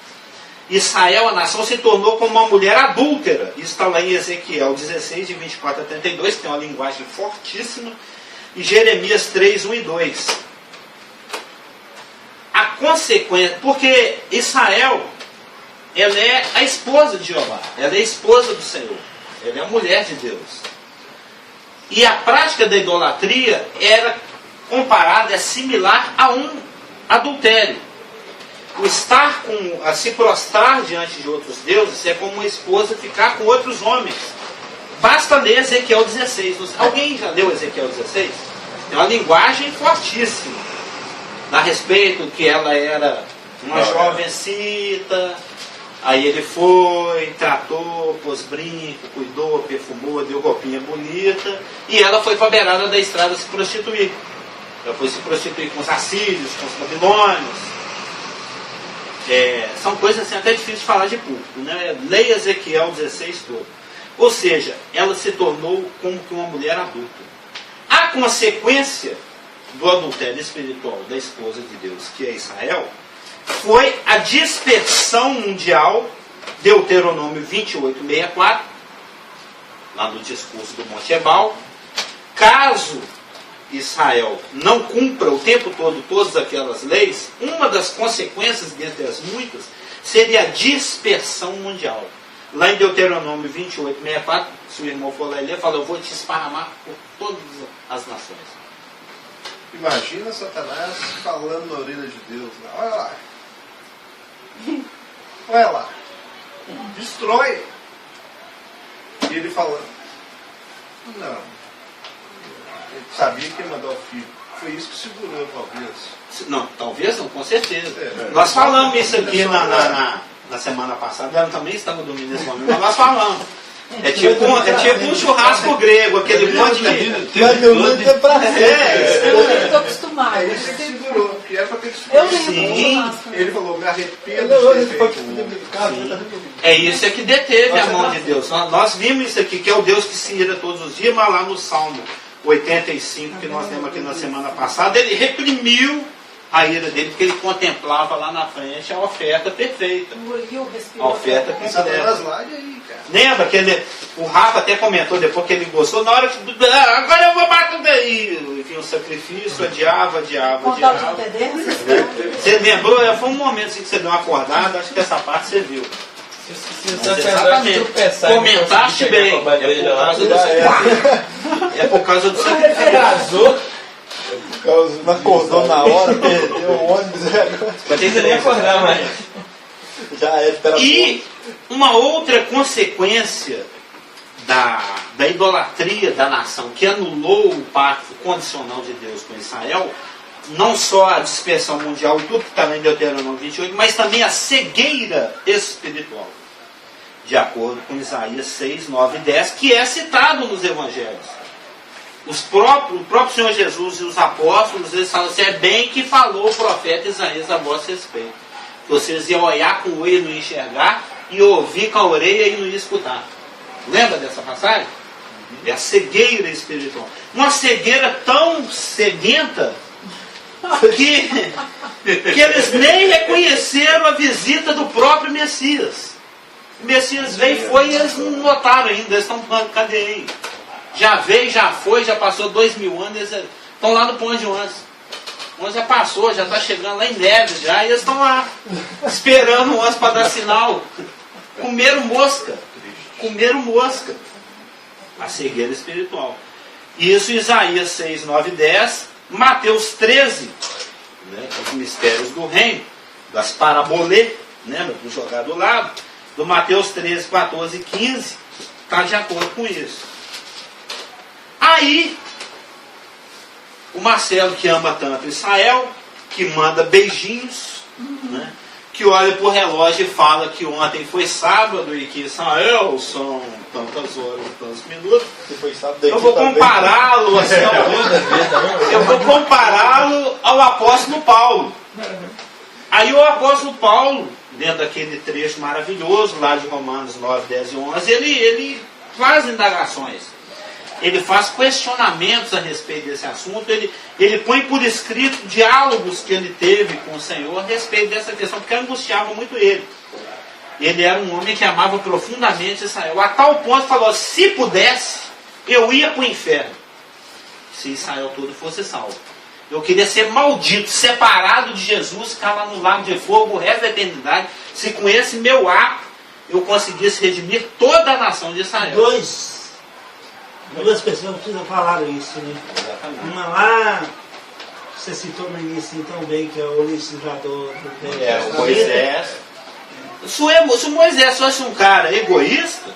Israel, a nação, se tornou como uma mulher adúltera. Isso está lá em Ezequiel 16, de 24 a 32, que tem uma linguagem fortíssima. E Jeremias 3, 1 e 2. A consequência... Porque Israel, ela é a esposa de Jeová. Ela é a esposa do Senhor. Ela é a mulher de Deus. E a prática da idolatria era comparada, é similar a um adultério. O estar a se prostrar diante de outros deuses é como uma esposa ficar com outros homens. Basta ler Ezequiel 16. Alguém já leu Ezequiel 16? Tem uma linguagem fortíssima a respeito que ela era uma jovencita. Aí ele foi, tratou, pôs brinco, cuidou, perfumou, deu roupinha bonita. E ela foi para a beirada da estrada se prostituir. Ela foi se prostituir com os assírios, com os babilônios. São coisas assim até difíceis de falar de público, né? Leia Ezequiel 16 todo. Ou seja, ela se tornou como que uma mulher adulta. A consequência do adultério espiritual da esposa de Deus, que é Israel, foi a dispersão mundial, Deuteronômio 28, 64, lá no discurso do Monte Ebal. Caso Israel não cumpra o tempo todo todas aquelas leis, uma das consequências, dentre as muitas, seria a dispersão mundial. Lá em Deuteronômio 28, 64, se o irmão for lá e ler, fala: eu vou te esparramar por todas as nações. Imagina Satanás falando na orelha de Deus. Olha lá. Olha lá. Destrói. E ele falando: não. Ele sabia que ia mandar o filho. Foi isso que segurou, talvez. Não, talvez não, com certeza. Nós falamos isso aqui na semana passada. Ela também estava dormindo nesse momento, mas nós falamos. É tipo um churrasco grego, aquele monte de... Eu estou acostumado. Aí ele segurou, que era para ter que Eu segurar. lembro. Ele falou: me arrependo de ter feito. É isso que deteve a mão de Deus. Nós vimos isso aqui, que é o Deus que se ira todos os dias, mas lá no Salmo 85, que nós temos aqui na semana passada, ele reprimiu a ira dele, porque ele contemplava lá na frente a oferta perfeita. Engoliu, A respirou. oferta Satanás completa. lá e aí, cara. Lembra que o Rafa até comentou depois que ele gostou, na hora que agora eu vou matar tudo aí. Enfim, o sacrifício, adiava. Contato de antecedência. Você lembrou? Foi um momento assim que você deu uma acordada, acho que essa parte você viu. Se o Mas sacerdote exatamente. tropeçar e não Comentaste conseguir bem. pegar com a bandeja lá, É por causa do sacrifício. casou, Não acordou na hora, perdeu o ônibus. Vai ter que nem acordar mais. Já é, espera. E uma outra consequência da idolatria da nação, que anulou o pacto condicional de Deus com Israel, não só a dispersão mundial, tudo que está em Deuteronômio 28, mas também a cegueira espiritual, de acordo com Isaías 6, 9 e 10, que é citado nos evangelhos. O próprio Senhor Jesus e os apóstolos, eles falam assim, é bem que falou o profeta Isaías a vosso respeito. Que vocês iam olhar com o olho e não enxergar, e ouvir com a orelha e não ia escutar. Lembra dessa passagem? É a cegueira espiritual. Uma cegueira tão sedenta que eles nem reconheceram a visita do próprio Messias. O Messias veio e foi e eles não notaram ainda, eles estão falando, cadê ele? Já veio, já foi, já passou 2000 anos, eles estão lá no Pão de Onze. O Onze já passou, já está chegando lá em Neves já, e eles estão lá, esperando o Onze para dar sinal. Comeram mosca. A cegueira espiritual. Isso Isaías 6, 9 e 10, Mateus 13, né, os mistérios do reino, das parabolê, lembra, do jogar do lado, do Mateus 13, 14 e 15, está de acordo com isso. Aí, o Marcelo, que ama tanto Israel, que manda beijinhos, né, que olha para o relógio e fala que ontem foi sábado e que Israel são tantas horas, tantos minutos. Eu vou compará-lo assim, ao apóstolo Paulo. Aí o apóstolo Paulo, dentro daquele trecho maravilhoso lá de Romanos 9, 10 e 11, ele faz indagações. Ele faz questionamentos a respeito desse assunto, ele põe por escrito diálogos que ele teve com o Senhor a respeito dessa questão, porque angustiava muito ele. Ele era um homem que amava profundamente Israel, a tal ponto que falou, se pudesse, eu ia para o inferno, se Israel todo fosse salvo. Eu queria ser maldito, separado de Jesus, ficar lá no lago de fogo o resto da eternidade, se com esse meu ato eu conseguisse redimir toda a nação de Israel. Duas pessoas precisam falar isso, né? Exatamente. Uma lá, você citou no início tão bem, que é o legislador do Velho O Moisés. Se o Moisés fosse um cara egoísta,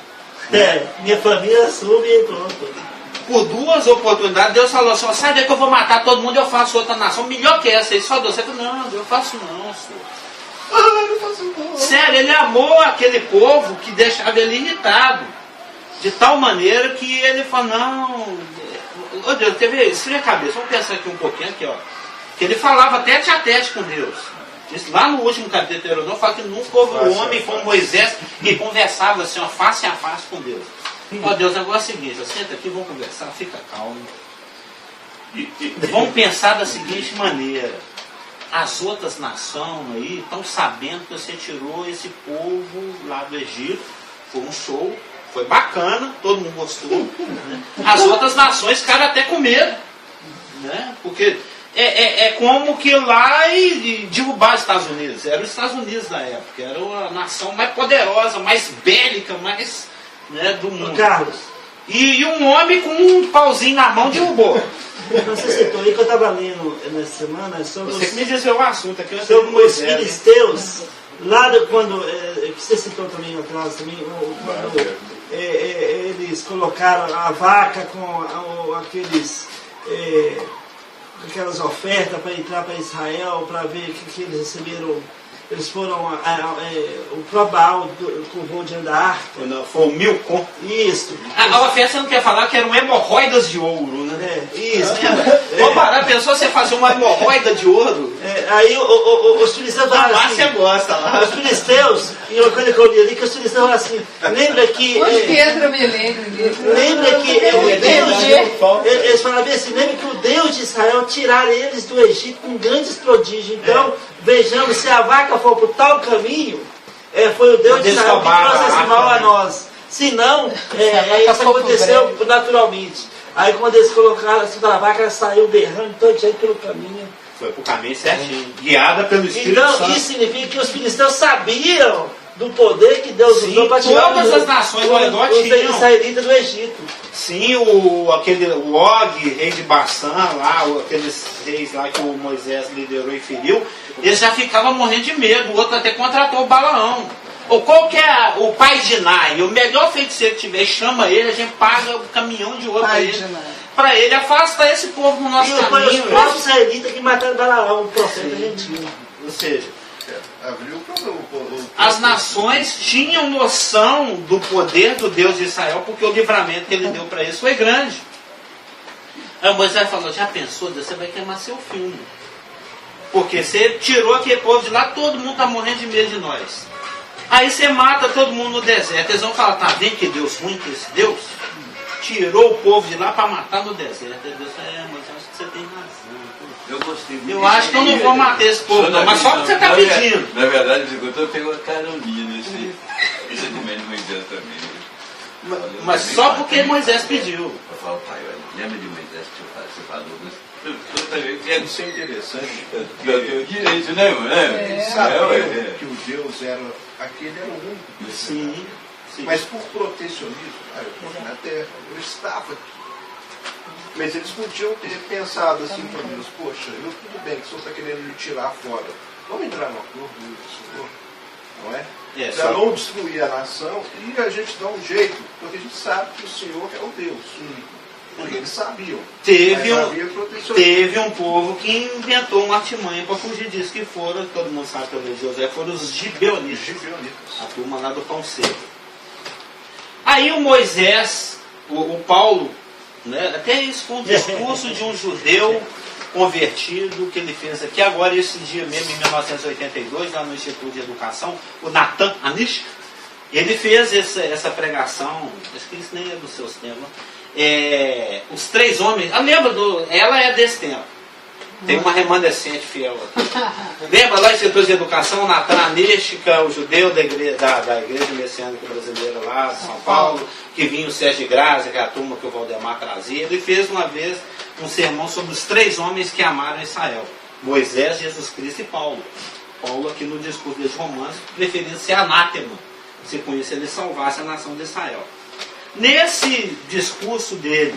minha família assume e pronto. por duas oportunidades, Deus falou assim, sabe que eu vou matar todo mundo, eu faço outra nação melhor que essa aí, só Deus. Você falou, não, eu faço não, senhor. Sério, ele amou aquele povo que deixava ele irritado. De tal maneira que ele fala, não, oh Deus, quer ver? Esfria a cabeça, vamos pensar aqui um pouquinho, aqui, ó. Que ele falava tete a tete com Deus. Isso, lá no último capítulo de Deuteronômio, fala que nunca houve um homem como Moisés que conversava assim, ó, face a face com Deus. Ó Deus, agora é o seguinte, ó, senta aqui, vamos conversar, fica calmo. Vamos pensar da seguinte maneira. As outras nações aí estão sabendo que você tirou esse povo lá do Egito, foi um show. Foi bacana, todo mundo gostou. Né? As outras nações ficaram até com medo. Né? Porque é como que lá e derrubar os Estados Unidos. Era os Estados Unidos da época. Era a nação mais poderosa, mais bélica, mais do mundo. Carlos. E um homem com um pauzinho na mão derrubou. Você citou aí que eu estava lendo nessa semana sobre Você que me desviou o assunto aqui. sobre os filisteus. Lá quando, que você citou também atrás, também, quando eles colocaram a vaca com aquelas ofertas para entrar para Israel, para ver que eles receberam. Eles foram, o próprio Baal curvou diante da arca. Foi o Milcom. Isso. A oferta você não quer falar que eram hemorroidas de ouro, né? Isso. Vou parar, pensou você fazer uma hemorroida de ouro? Aí os filisteus A falaram Márcia assim, gosta lá. os filisteus, e uma coisa que eu li ali, que os filisteus falaram assim, lembra que... Hoje Pedro me lembra disso. Lembra que o Deus eles falaram bem assim, lembra que o Deus de Israel tirara eles do Egito com grandes prodígios. Então, vejamos, se a vaca for por tal caminho, foi o Deus de Israel que trouxe esse mal a nós. Se não, isso aconteceu naturalmente. Aí quando eles colocaram assim na vaca, ela saiu berrando todo jeito pelo caminho. Foi pro caminho certinho, guiada pelo Espírito Então, Santo. isso significa que os filisteus sabiam do poder que Deus Sim, usou para tirar todas as nações ao redor os tinham. israelitas do Egito. Sim, o Og, rei de Baçã, lá, aqueles reis lá que o Moisés liderou e feriu, eles já ficavam morrendo de medo. O outro até contratou o Balaão. Ou qual que é o pai de Nai? O melhor feiticeiro que tiver, chama ele, a gente paga o caminhão de ouro para ele. Para ele afastar esse povo do nosso E foi os caminho. próprios israelitas que mataram Balaão, o profeta gentil. Ou seja, Abriu o as nações tinham noção do poder do Deus de Israel, porque o livramento que ele deu para eles foi grande. Aí o Moisés falou, já pensou, Deus, você vai queimar seu filme. Porque você tirou aquele povo de lá, todo mundo está morrendo de medo de nós. Aí você mata todo mundo no deserto. Eles vão falar, tá vendo que Deus ruim que esse Deus? Tirou o povo de lá para matar no deserto. Aí Deus fala, mas acho que você tem razão. Eu gostei muito. Eu acho que eu não vou matar esse povo, não, mas só porque você está pedindo. Na verdade, eu pego a caroninha nesse sentimento de Moisés também. Mas só porque Moisés pediu. Eu falo, pai, olha, lembra de Moisés que você falou? Isso é interessante. Eu tenho direito, né, mano? Ele sabia que o Deus era aquele, era o único. Sim. Mas por protecionismo, eu estou na terra, eu estava aqui. Mas eles podiam ter pensado assim para Deus, poxa, tudo bem que o senhor está querendo me tirar fora. Vamos entrar no acordo do senhor, não é? Para não destruir a nação e a gente dá um jeito, porque a gente sabe que o Senhor é o Deus único. Porque eles sabiam. Teve um povo que inventou uma artimanha para fugir disso, que foram, todo mundo sabe pelo José, foram os gibeonitas. A turma lá do pão seco. Aí o Moisés, o Paulo, né, até isso foi um discurso de um judeu convertido que ele fez aqui agora, esse dia mesmo, em 1982, lá no Instituto de Educação, o Natan Anish, ele fez essa pregação, acho que isso nem é dos seus temas, os três homens, lembra ela é desse tempo, tem uma remanescente fiel aqui. Lembra lá no Instituto de Educação, o Natan Anish, o judeu da igreja messiânica brasileira lá de São Paulo, que vinha o Sérgio de Graça, que é a turma que o Valdemar trazia, ele fez uma vez um sermão sobre os três homens que amaram Israel: Moisés, Jesus Cristo e Paulo. Paulo aqui no discurso de Romanos preferindo ser anátema, se com isso ele salvasse a nação de Israel. Nesse discurso dele,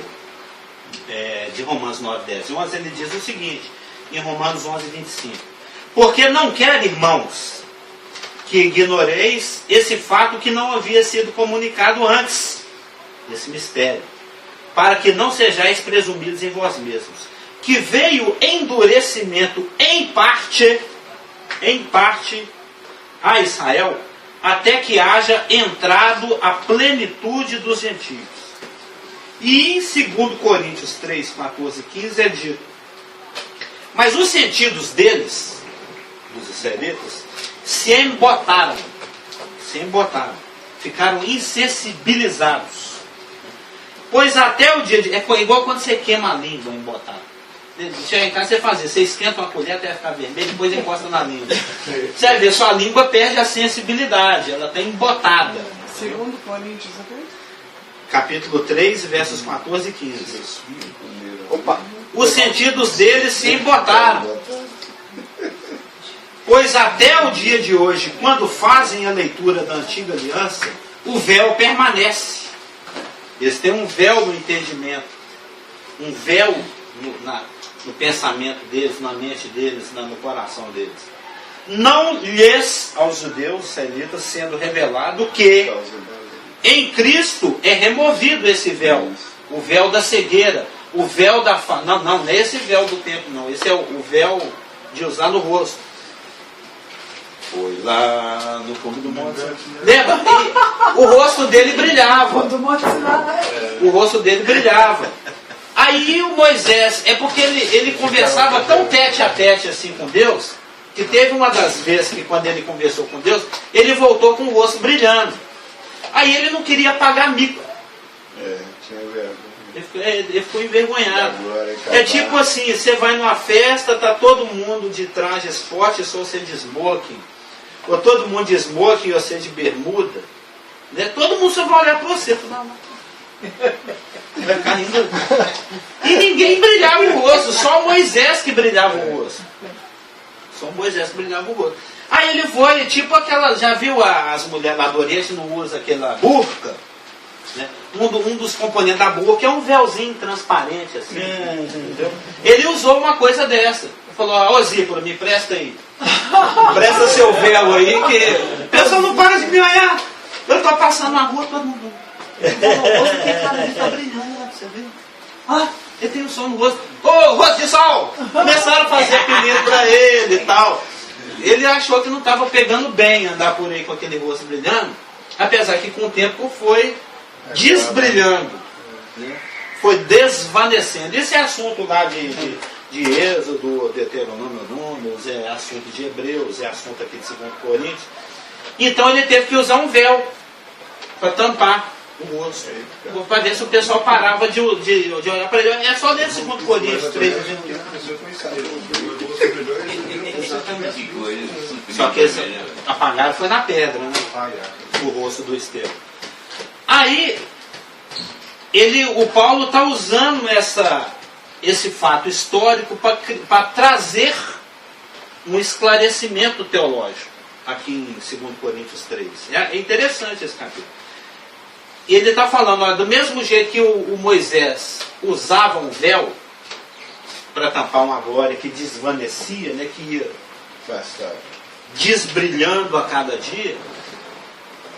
de Romanos 9, 10 e 11, ele diz o seguinte, em Romanos 11, 25: porque não quero, irmãos, que ignoreis esse fato que não havia sido comunicado antes, esse mistério, para que não sejais presumidos em vós mesmos, que veio endurecimento em parte a Israel, até que haja entrado a plenitude dos gentios. E em 2 Coríntios 3, 14 e 15 é dito: mas os sentidos deles, dos israelitas, se embotaram, ficaram insensibilizados. Pois até o dia de... É igual quando você queima a língua embotado. Chega em casa, você esquenta uma colher até ficar vermelha, depois encosta na língua. Você vai ver, sua língua perde a sensibilidade, ela está embotada. 2 Coríntios, capítulo 3, versos 14 e 15. Opa. Os sentidos deles se embotaram. Pois até o dia de hoje, quando fazem a leitura da antiga aliança, o véu permanece. Eles têm um véu no entendimento, um véu no pensamento deles, na mente deles, no coração deles. Não lhes, aos judeus, israelitas, sendo revelado que em Cristo é removido esse véu, o véu da cegueira, o véu da... Não é esse véu do tempo, não. Esse é o véu de usar no rosto. Foi lá no fundo do monte. Lembra? E o rosto dele brilhava. O rosto dele brilhava. Aí Aí o Moisés, é porque ele conversava tão tete a tete assim com Deus, que teve uma das vezes que quando ele conversou com Deus, ele voltou com o rosto brilhando. Aí ele não queria pagar mico. Tinha vergonha. Ele ficou envergonhado. É tipo assim, você vai numa festa, tá todo mundo de trajes fortes, só você de smoking. Ou todo mundo de smoking e você de bermuda. Né? Todo mundo só vai olhar para você. Vai ficar rindo. E ninguém brilhava o rosto, só o Moisés que brilhava o rosto. Só o Moisés que brilhava o rosto. Aí ele foi, tipo aquela, já viu as mulheres lá do Oriente não usa aquela burca? Né? Um dos componentes da burca é um véuzinho transparente assim. Entendeu? Ele usou uma coisa dessa. Ele falou, ô Zípora, me presta aí. Presta seu véu aí, que o pessoal não para de me olhar. Eu estou passando na rua, todo mundo. Ele está brilhando, né, pra você ver. Ah, ele tem um sol no rosto. Ô, rosto de sol! Começaram a fazer apelido para ele e tal. Ele achou que não estava pegando bem andar por aí com aquele rosto brilhando, apesar que com o tempo foi desbrilhando, né? Foi desvanecendo. Esse é assunto lá de Êxodo, Deuteronômio, Números, é assunto de Hebreus, é assunto aqui de 2 Coríntios. Então ele teve que usar um véu para tampar o rosto, para ver se o pessoal parava de olhar para ele. É só ler 2 Coríntios 3. Só que esse apagaram foi na pedra, né? O rosto do Estevão. Aí, o Paulo está usando esse fato histórico para trazer um esclarecimento teológico aqui em 2 Coríntios 3. É interessante esse capítulo. Ele está falando, olha, do mesmo jeito que o Moisés usava um véu para tampar uma glória que desvanecia, né, que ia desbrilhando a cada dia,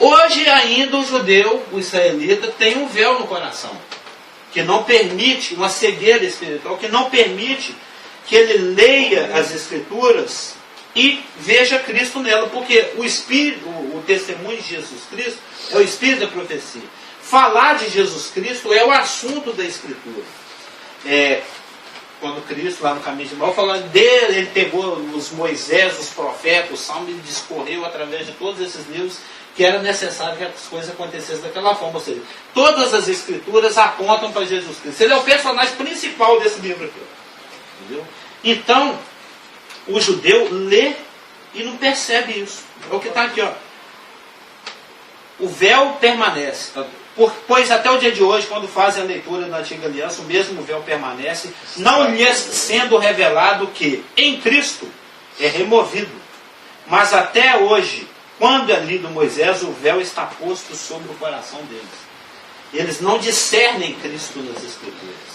hoje ainda o judeu, o israelita, tem um véu no coração, que não permite, uma cegueira espiritual, que não permite que ele leia as Escrituras e veja Cristo nela, porque o Espírito, o testemunho de Jesus Cristo, é o Espírito da profecia. Falar de Jesus Cristo é o assunto da Escritura. Quando Cristo, lá no caminho de Maú, falando dele, ele pegou os Moisés, os profetas, o Salmo, e discorreu através de todos esses livros que era necessário que as coisas acontecessem daquela forma. Ou seja, todas as Escrituras apontam para Jesus Cristo. Ele é o personagem principal desse livro aqui. Entendeu? Então, o judeu lê e não percebe isso. É o que está aqui, ó. O véu permanece. Pois até o dia de hoje, quando fazem a leitura da Antiga Aliança, o mesmo véu permanece, não lhes sendo revelado que em Cristo é removido. Mas até hoje, quando é lido Moisés, o véu está posto sobre o coração deles. Eles não discernem Cristo nas Escrituras.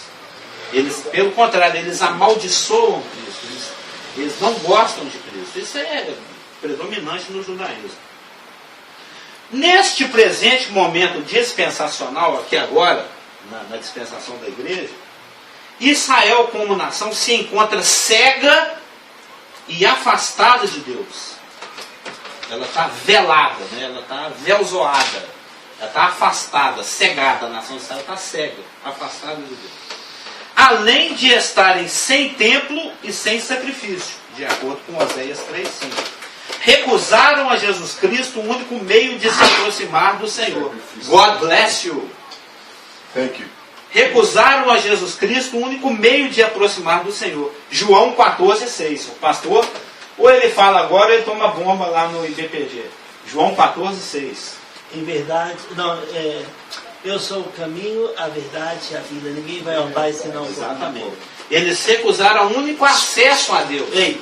Pelo contrário, eles amaldiçoam Cristo. Eles não gostam de Cristo. Isso é predominante no judaísmo. Neste presente momento dispensacional, aqui agora, na dispensação da igreja, Israel como nação se encontra cega e afastada de Deus. Ela está velada, né? Ela está velzoada, ela está afastada, cegada. A nação de Israel está cega, afastada de Deus. Além de estarem sem templo e sem sacrifício, de acordo com Oséias 3:5. Recusaram a Jesus Cristo o único meio de se aproximar do Senhor. God bless you. Thank you. Recusaram a Jesus Cristo o único meio de aproximar do Senhor. João 14:6. O pastor, ou ele fala agora, ou ele toma bomba lá no IBPG. João 14:6. Em verdade, eu sou o caminho, a verdade e a vida. Ninguém vai ao Pai senão por mim. Exatamente. Eles recusaram o único acesso a Deus. Ei,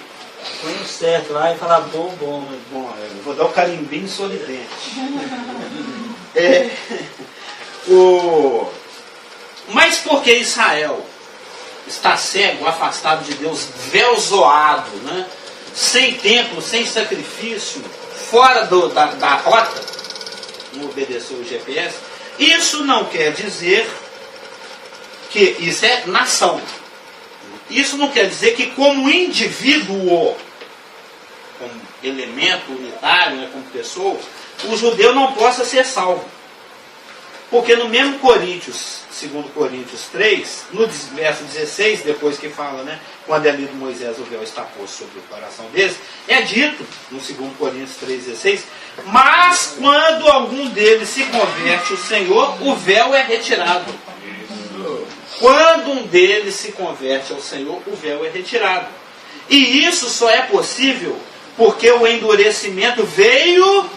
põe um certo lá e fala bom. Eu vou dar o carimbinho sorridente. Mas porque Israel está cego, afastado de Deus, velzoado, né? Sem templo, sem sacrifício, fora da rota, não obedeceu o GPS, isso não quer dizer que isso é nação. Isso não quer dizer que como indivíduo, como elemento unitário, né, como pessoa, o judeu não possa ser salvo. Porque no mesmo Coríntios, 2 Coríntios 3, no verso 16, depois que fala, né, quando é lido Moisés, o véu está posto sobre o coração deles, é dito, no 2 Coríntios 3,16, mas quando algum deles se converte ao Senhor, o véu é retirado. Quando um deles se converte ao Senhor, o véu é retirado. E isso só é possível porque o endurecimento veio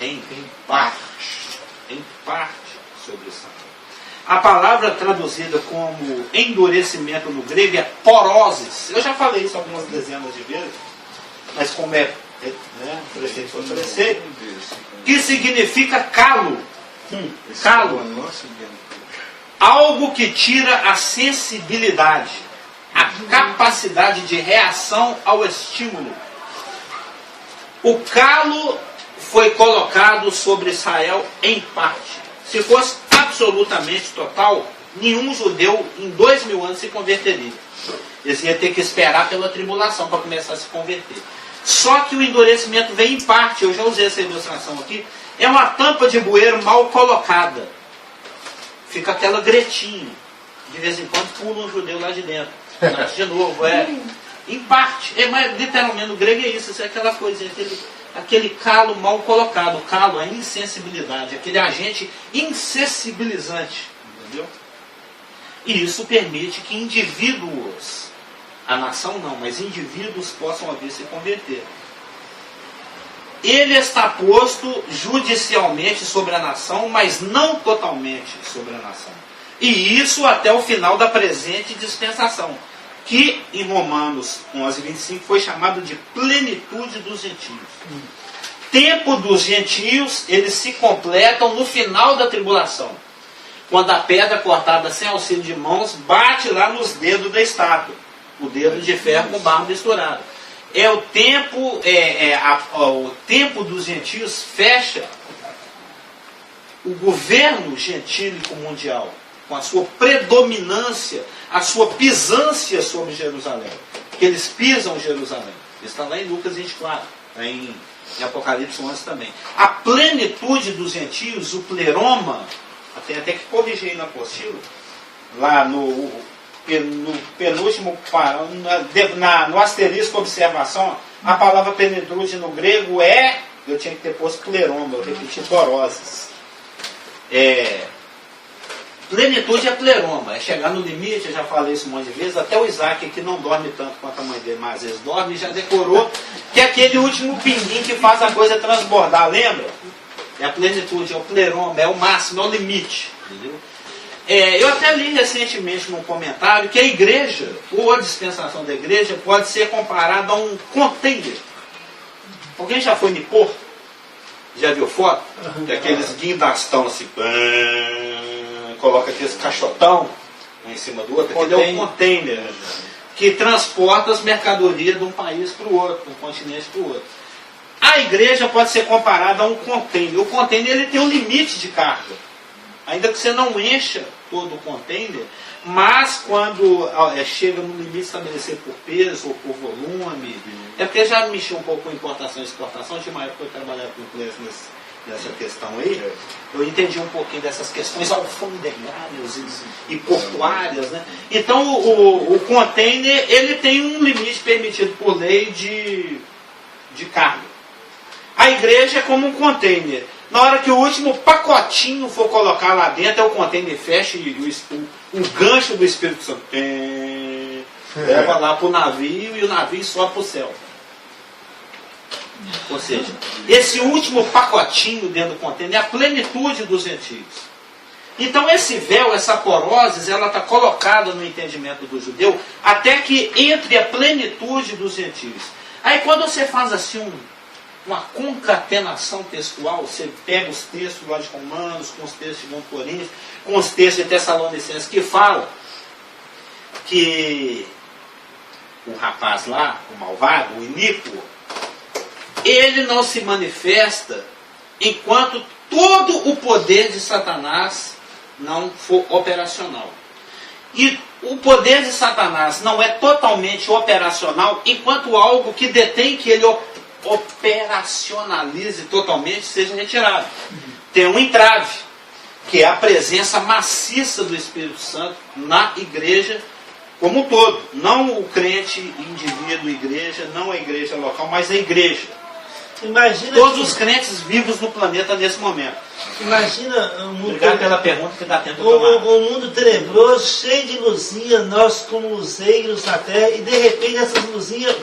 em parte sobre Israel. A palavra traduzida como endurecimento no grego é poroses. Eu já falei isso algumas dezenas de vezes, mas como preceito sobre preceito, que significa calo. Calo. Algo que tira a sensibilidade, a capacidade de reação ao estímulo. O calo foi colocado sobre Israel em parte. Se fosse absolutamente total, nenhum judeu em 2000 anos se converteria. Eles iam ter que esperar pela tribulação para começar a se converter. Só que o endurecimento vem em parte, eu já usei essa ilustração aqui, é uma tampa de bueiro mal colocada. Fica aquela gretinha. De vez em quando pula um judeu lá de dentro. Nasce de novo, em parte. Mas literalmente no grego é isso é aquela coisa, aquele calo mal colocado. O calo, a insensibilidade, aquele agente insensibilizante. Entendeu? E isso permite que indivíduos, a nação não, mas indivíduos possam vir se converter. Ele está posto judicialmente sobre a nação, mas não totalmente sobre a nação. E isso até o final da presente dispensação, que em Romanos 11:25 foi chamado de plenitude dos gentios. Tempo dos gentios, eles se completam no final da tribulação, quando a pedra cortada sem auxílio de mãos bate lá nos dedos da estátua, o dedo de ferro com barro misturado. O tempo dos gentios fecha o governo gentílico mundial, com a sua predominância, a sua pisância sobre Jerusalém. Porque eles pisam Jerusalém. Isso está lá em Lucas 24, em Apocalipse 11 também. A plenitude dos gentios, o pleroma, tem até que corrigir aí na apostila, lá no penúltimo, no asterisco observação, a palavra plenitude no grego eu tinha que ter posto pleroma, eu repeti poroses. Plenitude é pleroma, é chegar no limite, eu já falei isso um monte de vezes, até o Isaac, que não dorme tanto quanto a mãe dele, mas às vezes dorme, já decorou que é aquele último pinguim que faz a coisa transbordar, lembra? É a plenitude, é o pleroma, é o máximo, é o limite, entendeu? Eu até li recentemente num comentário que a igreja, ou a dispensação da igreja, pode ser comparada a um container. Alguém já foi em Porto? Já viu foto? Aqueles guindastão assim, coloca aqueles caixotão um em cima do outro. Aquele é um container que transporta as mercadorias de um país para o outro, de um continente para o outro. A igreja pode ser comparada a um container. O container ele tem um limite de carga. Ainda que você não encha todo o container, mas quando chega no limite estabelecido por peso ou por volume, é porque já mexeu um pouco com importação e exportação, tinha uma época que eu trabalhava com clientes nessa questão aí, eu entendi um pouquinho dessas questões alfandegárias e portuárias, né? Então o container ele tem um limite permitido por lei de carga. A igreja é como um container. Na hora que o último pacotinho for colocar lá dentro, o container fecha e o gancho do Espírito Santo leva lá para o navio e o navio sobe para o céu. Ou seja, esse último pacotinho dentro do container é a plenitude dos gentios. Então esse véu, essa poroses, ela está colocada no entendimento do judeu até que entre a plenitude dos gentios. Aí quando você faz assim uma concatenação textual, você pega os textos lá de Romanos, com os textos de 2 Coríntios, com os textos de Tessalonicenses, que falam que o rapaz lá, o malvado, o iníquo, ele não se manifesta enquanto todo o poder de Satanás não for operacional. E o poder de Satanás não é totalmente operacional enquanto algo que detém que ele operacionalize totalmente seja retirado. Tem um entrave. que é a presença maciça do Espírito Santo na igreja como um todo. Não o crente, indivíduo, igreja, não a igreja local, mas a igreja. Imagina Todos os crentes vivos no planeta nesse momento. Imagina um mundo, Obrigado pela pergunta que dá tempo de tomar. um mundo tenebroso, cheio de luzinha, nós como luzeiros na terra, e de repente essas luzinhas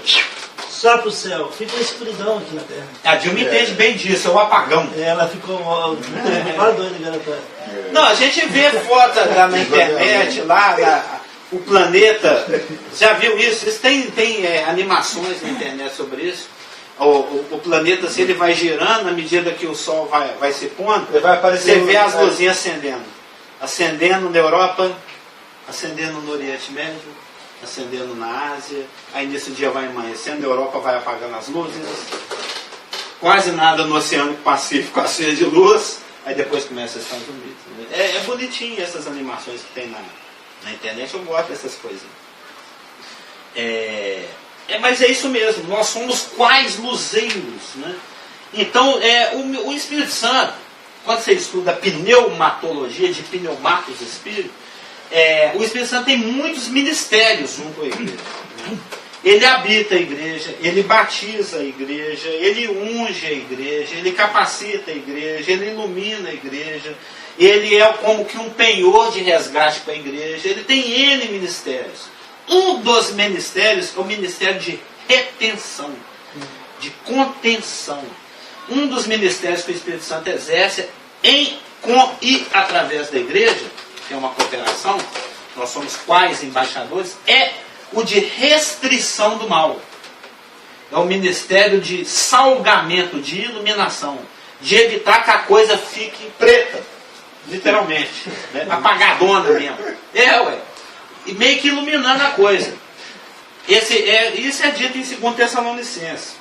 só para o céu. Fica uma escuridão aqui na terra. A Dilma entende bem disso, é o apagão. Ela ficou doida, garota. Não, a gente vê foto lá na internet, o planeta. Já viu isso? Tem animações na internet sobre isso. O planeta, se ele vai girando, à medida que o Sol vai se pondo, você vê as luzinhas acendendo. Acendendo na Europa, acendendo no Oriente Médio, acendendo na Ásia. Aí nesse dia vai amanhecendo, a Europa vai apagando as luzes. Quase nada no Oceano Pacífico acende de luz. Aí depois começa os Estados Unidos. É bonitinho essas animações que tem na internet, eu gosto dessas coisas. Mas é isso mesmo, nós somos quais luzeiros, né? Então, o Espírito Santo, quando você estuda pneumatologia, de pneumatos espírito, o Espírito Santo tem muitos ministérios junto à igreja. Né? Ele habita a igreja, ele batiza a igreja, ele unge a igreja, ele capacita a igreja, ele ilumina a igreja, ele é como que um penhor de resgate para a igreja, ele tem N ministérios. Um dos ministérios é o ministério de retenção, de contenção. Um dos ministérios que o Espírito Santo exerce com e através da igreja, que é uma cooperação, nós somos quais embaixadores, é o de restrição do mal. É o ministério de salgamento, de iluminação, de evitar que a coisa fique preta, literalmente, né? Apagadona mesmo. E meio que iluminando a coisa. Isso é dito em 2 Tessalonicenses.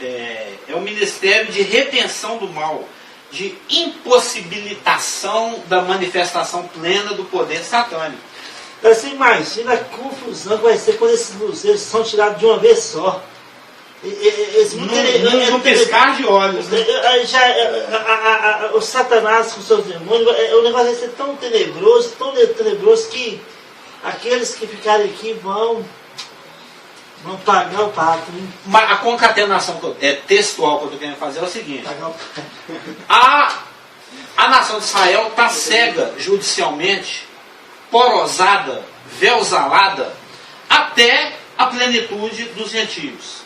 É o ministério de retenção do mal, de impossibilitação da manifestação plena do poder satânico. Você imagina a confusão que vai ser quando esses luzeiros são tirados de uma vez só. Num piscar de olhos. Né? O Satanás com seus demônios, o negócio vai ser tão tenebroso que aqueles que ficarem aqui vão pagar o pato. Né? Mas a concatenação textual que eu estou querendo fazer é o seguinte: a nação de Israel está cega judicialmente, porosada, velzalada, até a plenitude dos gentios,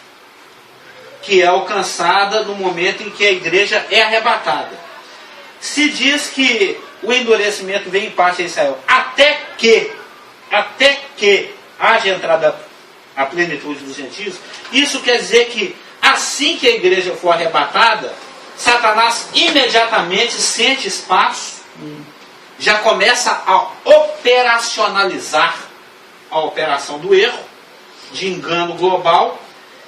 que é alcançada no momento em que a igreja é arrebatada. Se diz que o endurecimento vem em parte em Israel, até que haja entrada à plenitude dos gentios. Isso quer dizer que assim que a igreja for arrebatada, Satanás imediatamente sente espaço, já começa a operacionalizar a operação do erro, de engano global.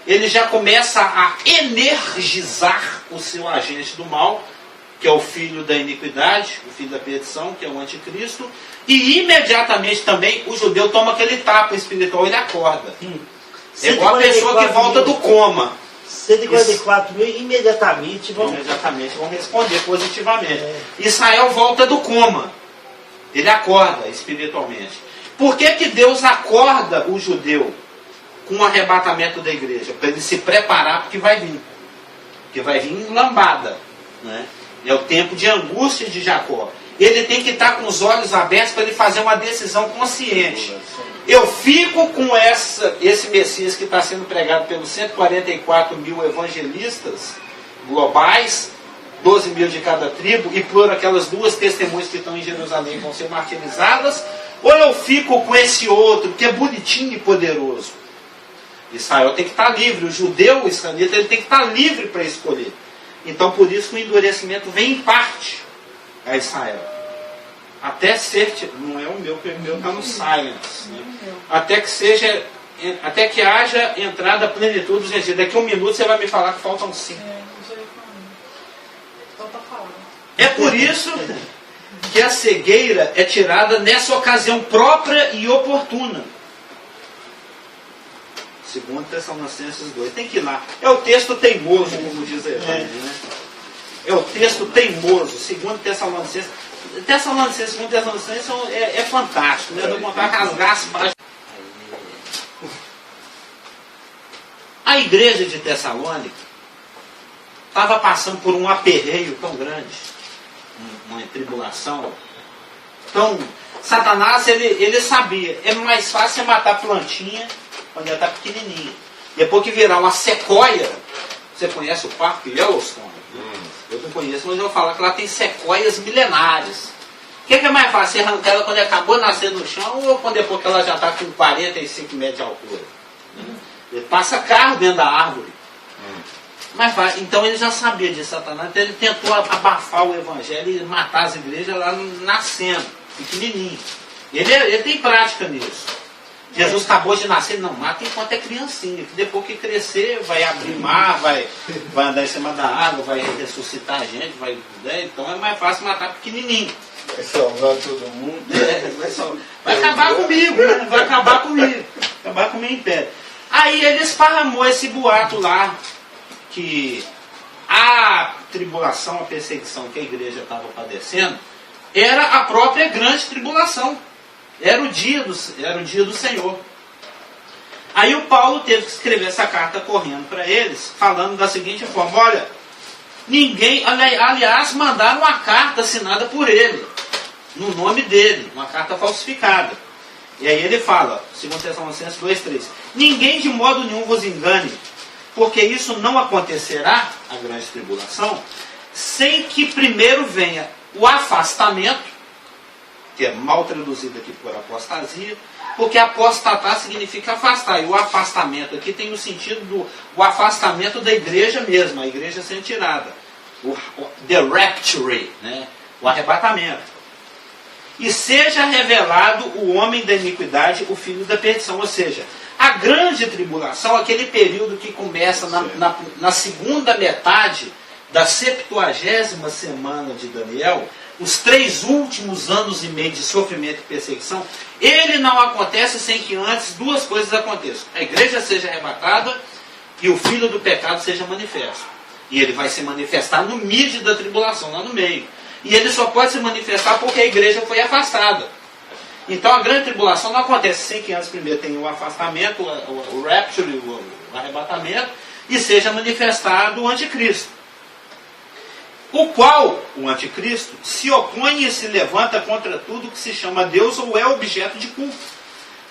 Ele já começa a energizar o seu agente do mal, que é o filho da iniquidade, o filho da perdição, que é o anticristo, e imediatamente também o judeu toma aquele tapa espiritual, ele acorda. É igual a pessoa que volta do coma. 144 mil imediatamente vão responder positivamente. Israel volta do coma. Ele acorda espiritualmente. Por que Deus acorda o judeu com o arrebatamento da igreja? Para ele se preparar, porque vai vir. Porque vai vir lambada. Né? É o tempo de angústia de Jacó. Ele tem que estar com os olhos abertos para ele fazer uma decisão consciente. Eu fico com esse Messias que está sendo pregado pelos 144 mil evangelistas globais, 12 mil de cada tribo, e por aquelas 2 testemunhas que estão em Jerusalém vão ser martirizadas, ou eu fico com esse outro que é bonitinho e poderoso? Israel tem que estar livre, o judeu, o israelita, ele tem que estar livre para escolher. Então por isso o endurecimento vem em parte a Israel. Até ser, não é o meu está no silence. Né? Até que haja entrada a plenitude dos gentios. Daqui a 1 minuto você vai me falar que faltam 5. É por isso que a cegueira é tirada nessa ocasião própria e oportuna. 2 Tessalonicenses 2. Tem que ir lá. É o texto teimoso, como diz a Evangelho, né? É o texto teimoso, 2 Tessalonicenses. Tessalonicenses, segundo Tessalonicenses é fantástico, né? Eu vou contar rasgar as páginas. A igreja de Tessalônica estava passando por um aperreio tão grande, uma tribulação. Então, Satanás, ele sabia, é mais fácil matar a plantinha quando ela está pequenininha. Depois que virar uma sequoia, você conhece o Parque Yellowstone? Eu não conheço, mas eu vou falar que lá tem sequoias milenares. O que é mais fácil, arrancar ela quando acabou de nascer no chão ou quando depois que ela já está com 45 metros de altura? Ele passa carro dentro da árvore. Mas, então ele já sabia de Satanás, então ele tentou abafar o evangelho e matar as igrejas lá nascendo, pequenininho. Ele tem prática nisso. Jesus acabou de nascer, não mata enquanto é criancinha, que depois que crescer vai abrir mar, vai andar em cima da água, vai ressuscitar a gente, então é mais fácil matar pequenininho. Vai salvar todo mundo. Vai acabar comigo, né? Vai acabar comigo. Acabar com o meu império. Aí ele esparramou esse boato lá, que a tribulação, a perseguição que a igreja estava padecendo, era a própria grande tribulação. Era o dia do Senhor. Aí o Paulo teve que escrever essa carta correndo para eles, falando da seguinte forma: olha, ninguém, aliás, mandaram uma carta assinada por ele, no nome dele, uma carta falsificada. E aí ele fala, 2 Tessalonicenses 2:3, ninguém de modo nenhum vos engane, porque isso não acontecerá, a grande tribulação, sem que primeiro venha o afastamento, que é mal traduzido aqui por apostasia, porque apostatar significa afastar, e o afastamento aqui tem o sentido do afastamento da igreja mesmo, a igreja sendo tirada, the rapture, né? O arrebatamento. E seja revelado o homem da iniquidade, o filho da perdição, ou seja, a grande tribulação, aquele período que começa na segunda metade da 70ª semana de Daniel, os 3 últimos anos e meio de sofrimento e perseguição, ele não acontece sem que antes 2 coisas aconteçam. A igreja seja arrebatada e o filho do pecado seja manifesto. E ele vai se manifestar no meio da tribulação, lá no meio. E ele só pode se manifestar porque a igreja foi afastada. Então a grande tribulação não acontece sem que antes primeiro tenha o afastamento, o rapture, o arrebatamento, e seja manifestado o anticristo. O qual, o anticristo, se opõe e se levanta contra tudo que se chama Deus ou é objeto de culto,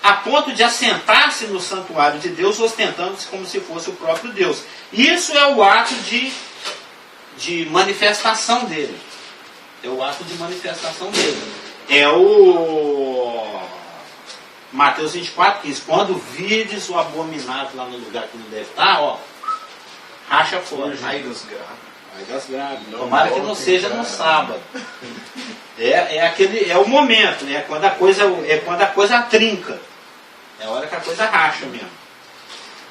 a ponto de assentar-se no santuário de Deus, ostentando-se como se fosse o próprio Deus. Isso é o ato de manifestação dele. É o ato de manifestação dele. É o Mateus 24:15. Quando vides o abominável lá no lugar que não deve estar, ó, racha fora. Ai dos graves. Tomara que não seja no sábado. É o momento, né? Quando a coisa trinca. É a hora que a coisa racha mesmo.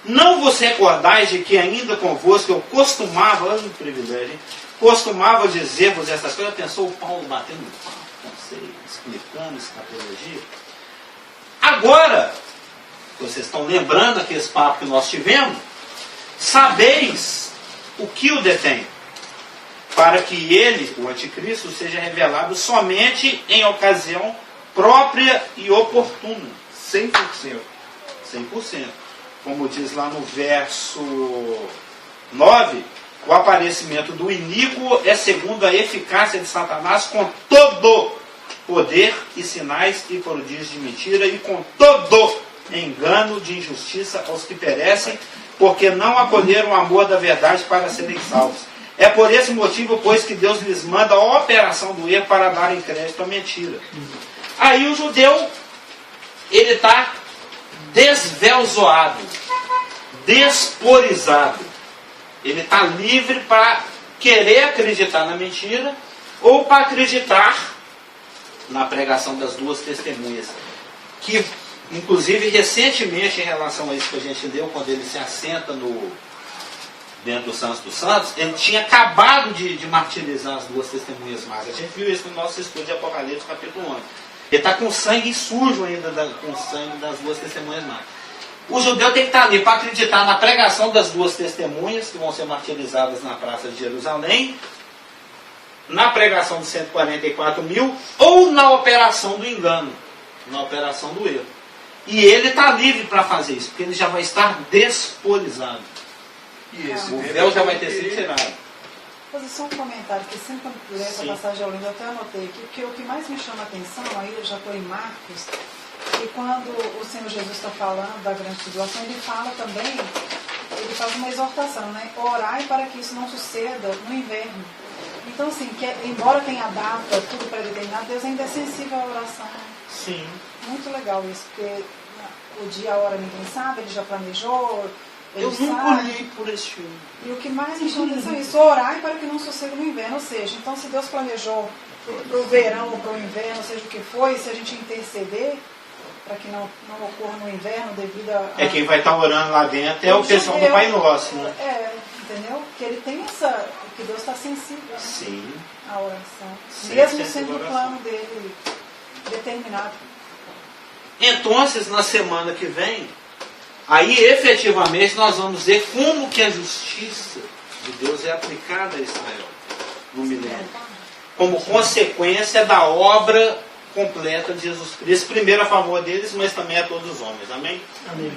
Não vos recordais de que ainda convosco eu costumava, olha o privilégio, hein? Costumava dizer-vos essas coisas. Pensou o Paulo batendo no papo, não sei, explicando escatologia. Agora, vocês estão lembrando aqueles papos que nós tivemos, sabeis o que o detém, para que ele, o anticristo, seja revelado somente em ocasião própria e oportuna. 100%. 100%. Como diz lá no verso 9, o aparecimento do iníquo é segundo a eficácia de Satanás, com todo poder e sinais e prodígios de mentira, e com todo engano de injustiça aos que perecem, porque não acolheram o amor da verdade para serem salvos. É por esse motivo, pois, que Deus lhes manda a operação do erro para darem crédito à mentira. Aí o judeu, ele está desvelzoado, desporizado. Ele está livre para querer acreditar na mentira ou para acreditar na pregação das 2 testemunhas. Que, inclusive, recentemente, em relação a isso que a gente leu, quando ele se assenta dentro do Santos dos Santos, ele tinha acabado de martirizar as 2 testemunhas más. A gente viu isso no nosso estudo de Apocalipse, capítulo 11. Ele está com sangue sujo ainda, com sangue das 2 testemunhas más. O judeu tem que estar ali para acreditar na pregação das 2 testemunhas, que vão ser martirizadas na praça de Jerusalém, na pregação de 144 mil ou na operação do engano, na operação do erro. E ele está livre para fazer isso, porque ele já vai estar despolizado. E esse O véu já vai ter sido tirado. Vou fazer só um comentário, que sempre quando eu leio essa Sim. passagem eu até anotei aqui, porque o que mais me chama a atenção, aí eu já estou em Marcos, e quando o Senhor Jesus está falando da grande tribulação, ele fala também, ele faz uma exortação, né? Orai para que isso não suceda no inverno. Então, assim, embora tenha a data, tudo pré-determinado, Deus ainda é sensível à oração. Sim. Muito legal isso, porque o dia, a hora ninguém sabe, ele já planejou, ele Eu nunca sabe. olhei por esse filme. E o que mais me chama a atenção é isso, orai para que não suceda no inverno. Ou seja, então se Deus planejou para o verão ou para o inverno, seja o que for, e se a gente interceder para que não ocorra no inverno devido a... É quem vai estar orando lá dentro é o pessoal do Pai Nosso, né? É, entendeu? Que ele tem essa... que Deus está sensível, né, Sim. à oração. Sim, Mesmo sensível sendo à o oração. plano dele determinado. Então, na semana que vem, aí efetivamente nós vamos ver como que a justiça de Deus é aplicada a Israel no milênio. Como consequência da obra completa de Jesus Cristo. Primeiro a favor deles, mas também a todos os homens. Amém? Amém.